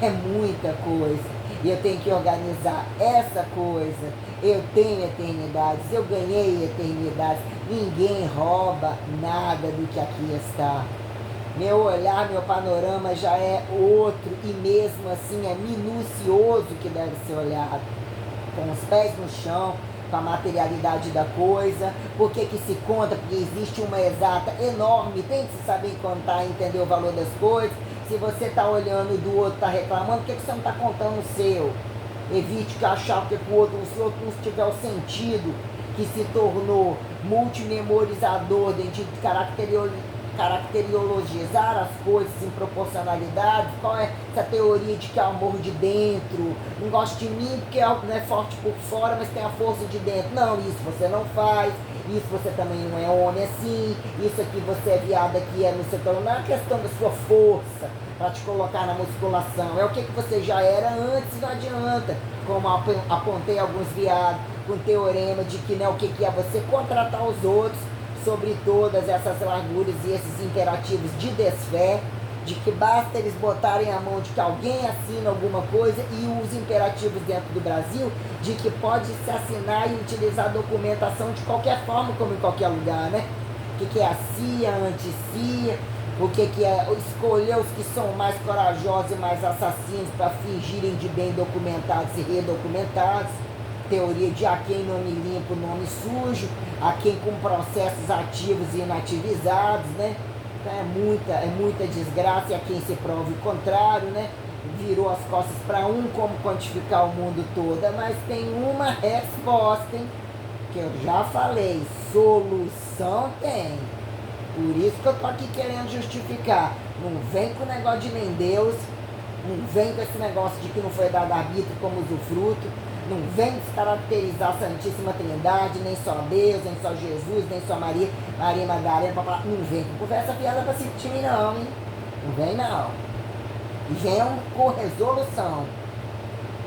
é muita coisa. E eu tenho que organizar essa coisa. Eu tenho eternidades, eu ganhei eternidades. Ninguém rouba nada do que aqui está. Meu olhar, meu panorama já é outro, e mesmo assim é minucioso que deve ser olhado. Com os pés no chão, com a materialidade da coisa. Por que se conta? Porque existe uma exata enorme, tem que se saber contar e entender o valor das coisas. Se você está olhando do outro, está reclamando, por que você não está contando o seu? Evite que achar que o outro, se o outro não tiver o sentido que se tornou multimemorizador de caracteriologizar as coisas em proporcionalidade. Qual é essa teoria de que é o amor de dentro? Não gosta de mim porque não é forte por fora, mas tem a força de dentro. Não, isso você não faz, isso você também não é homem assim, isso aqui você é viado, aqui é no setor. Não é a questão da sua força para te colocar na musculação, é o que você já era antes, não adianta. Como apontei alguns viados com teorema de que, né, o que é você contratar os outros sobre todas essas larguras e esses imperativos de desfé, de que basta eles botarem a mão de que alguém assina alguma coisa, e os imperativos dentro do Brasil de que pode se assinar e utilizar documentação de qualquer forma, como em qualquer lugar, né? O que é a CIA, a anti-CIA, o que é escolher os que são mais corajosos e mais assassinos para fingirem de bem documentados e redocumentados. Teoria de a quem nome limpo, nome sujo, a quem com processos ativos e inativizados, né? Então é muita desgraça, e a quem se prove o contrário, né? Virou as costas para como quantificar o mundo todo. Mas tem uma resposta, hein? Que eu já falei, solução tem. Por isso que eu tô aqui querendo justificar. Não vem com negócio de nem Deus, Não vem com esse negócio de que não foi dado arbítrio como usufruto. Não vem descaracterizar a Santíssima Trindade, nem só Deus, nem só Jesus, nem só Maria, Maria Madalena, pra falar. Não vem com conversa fiada pra esse time não, hein? Não vem não. E venham com resolução.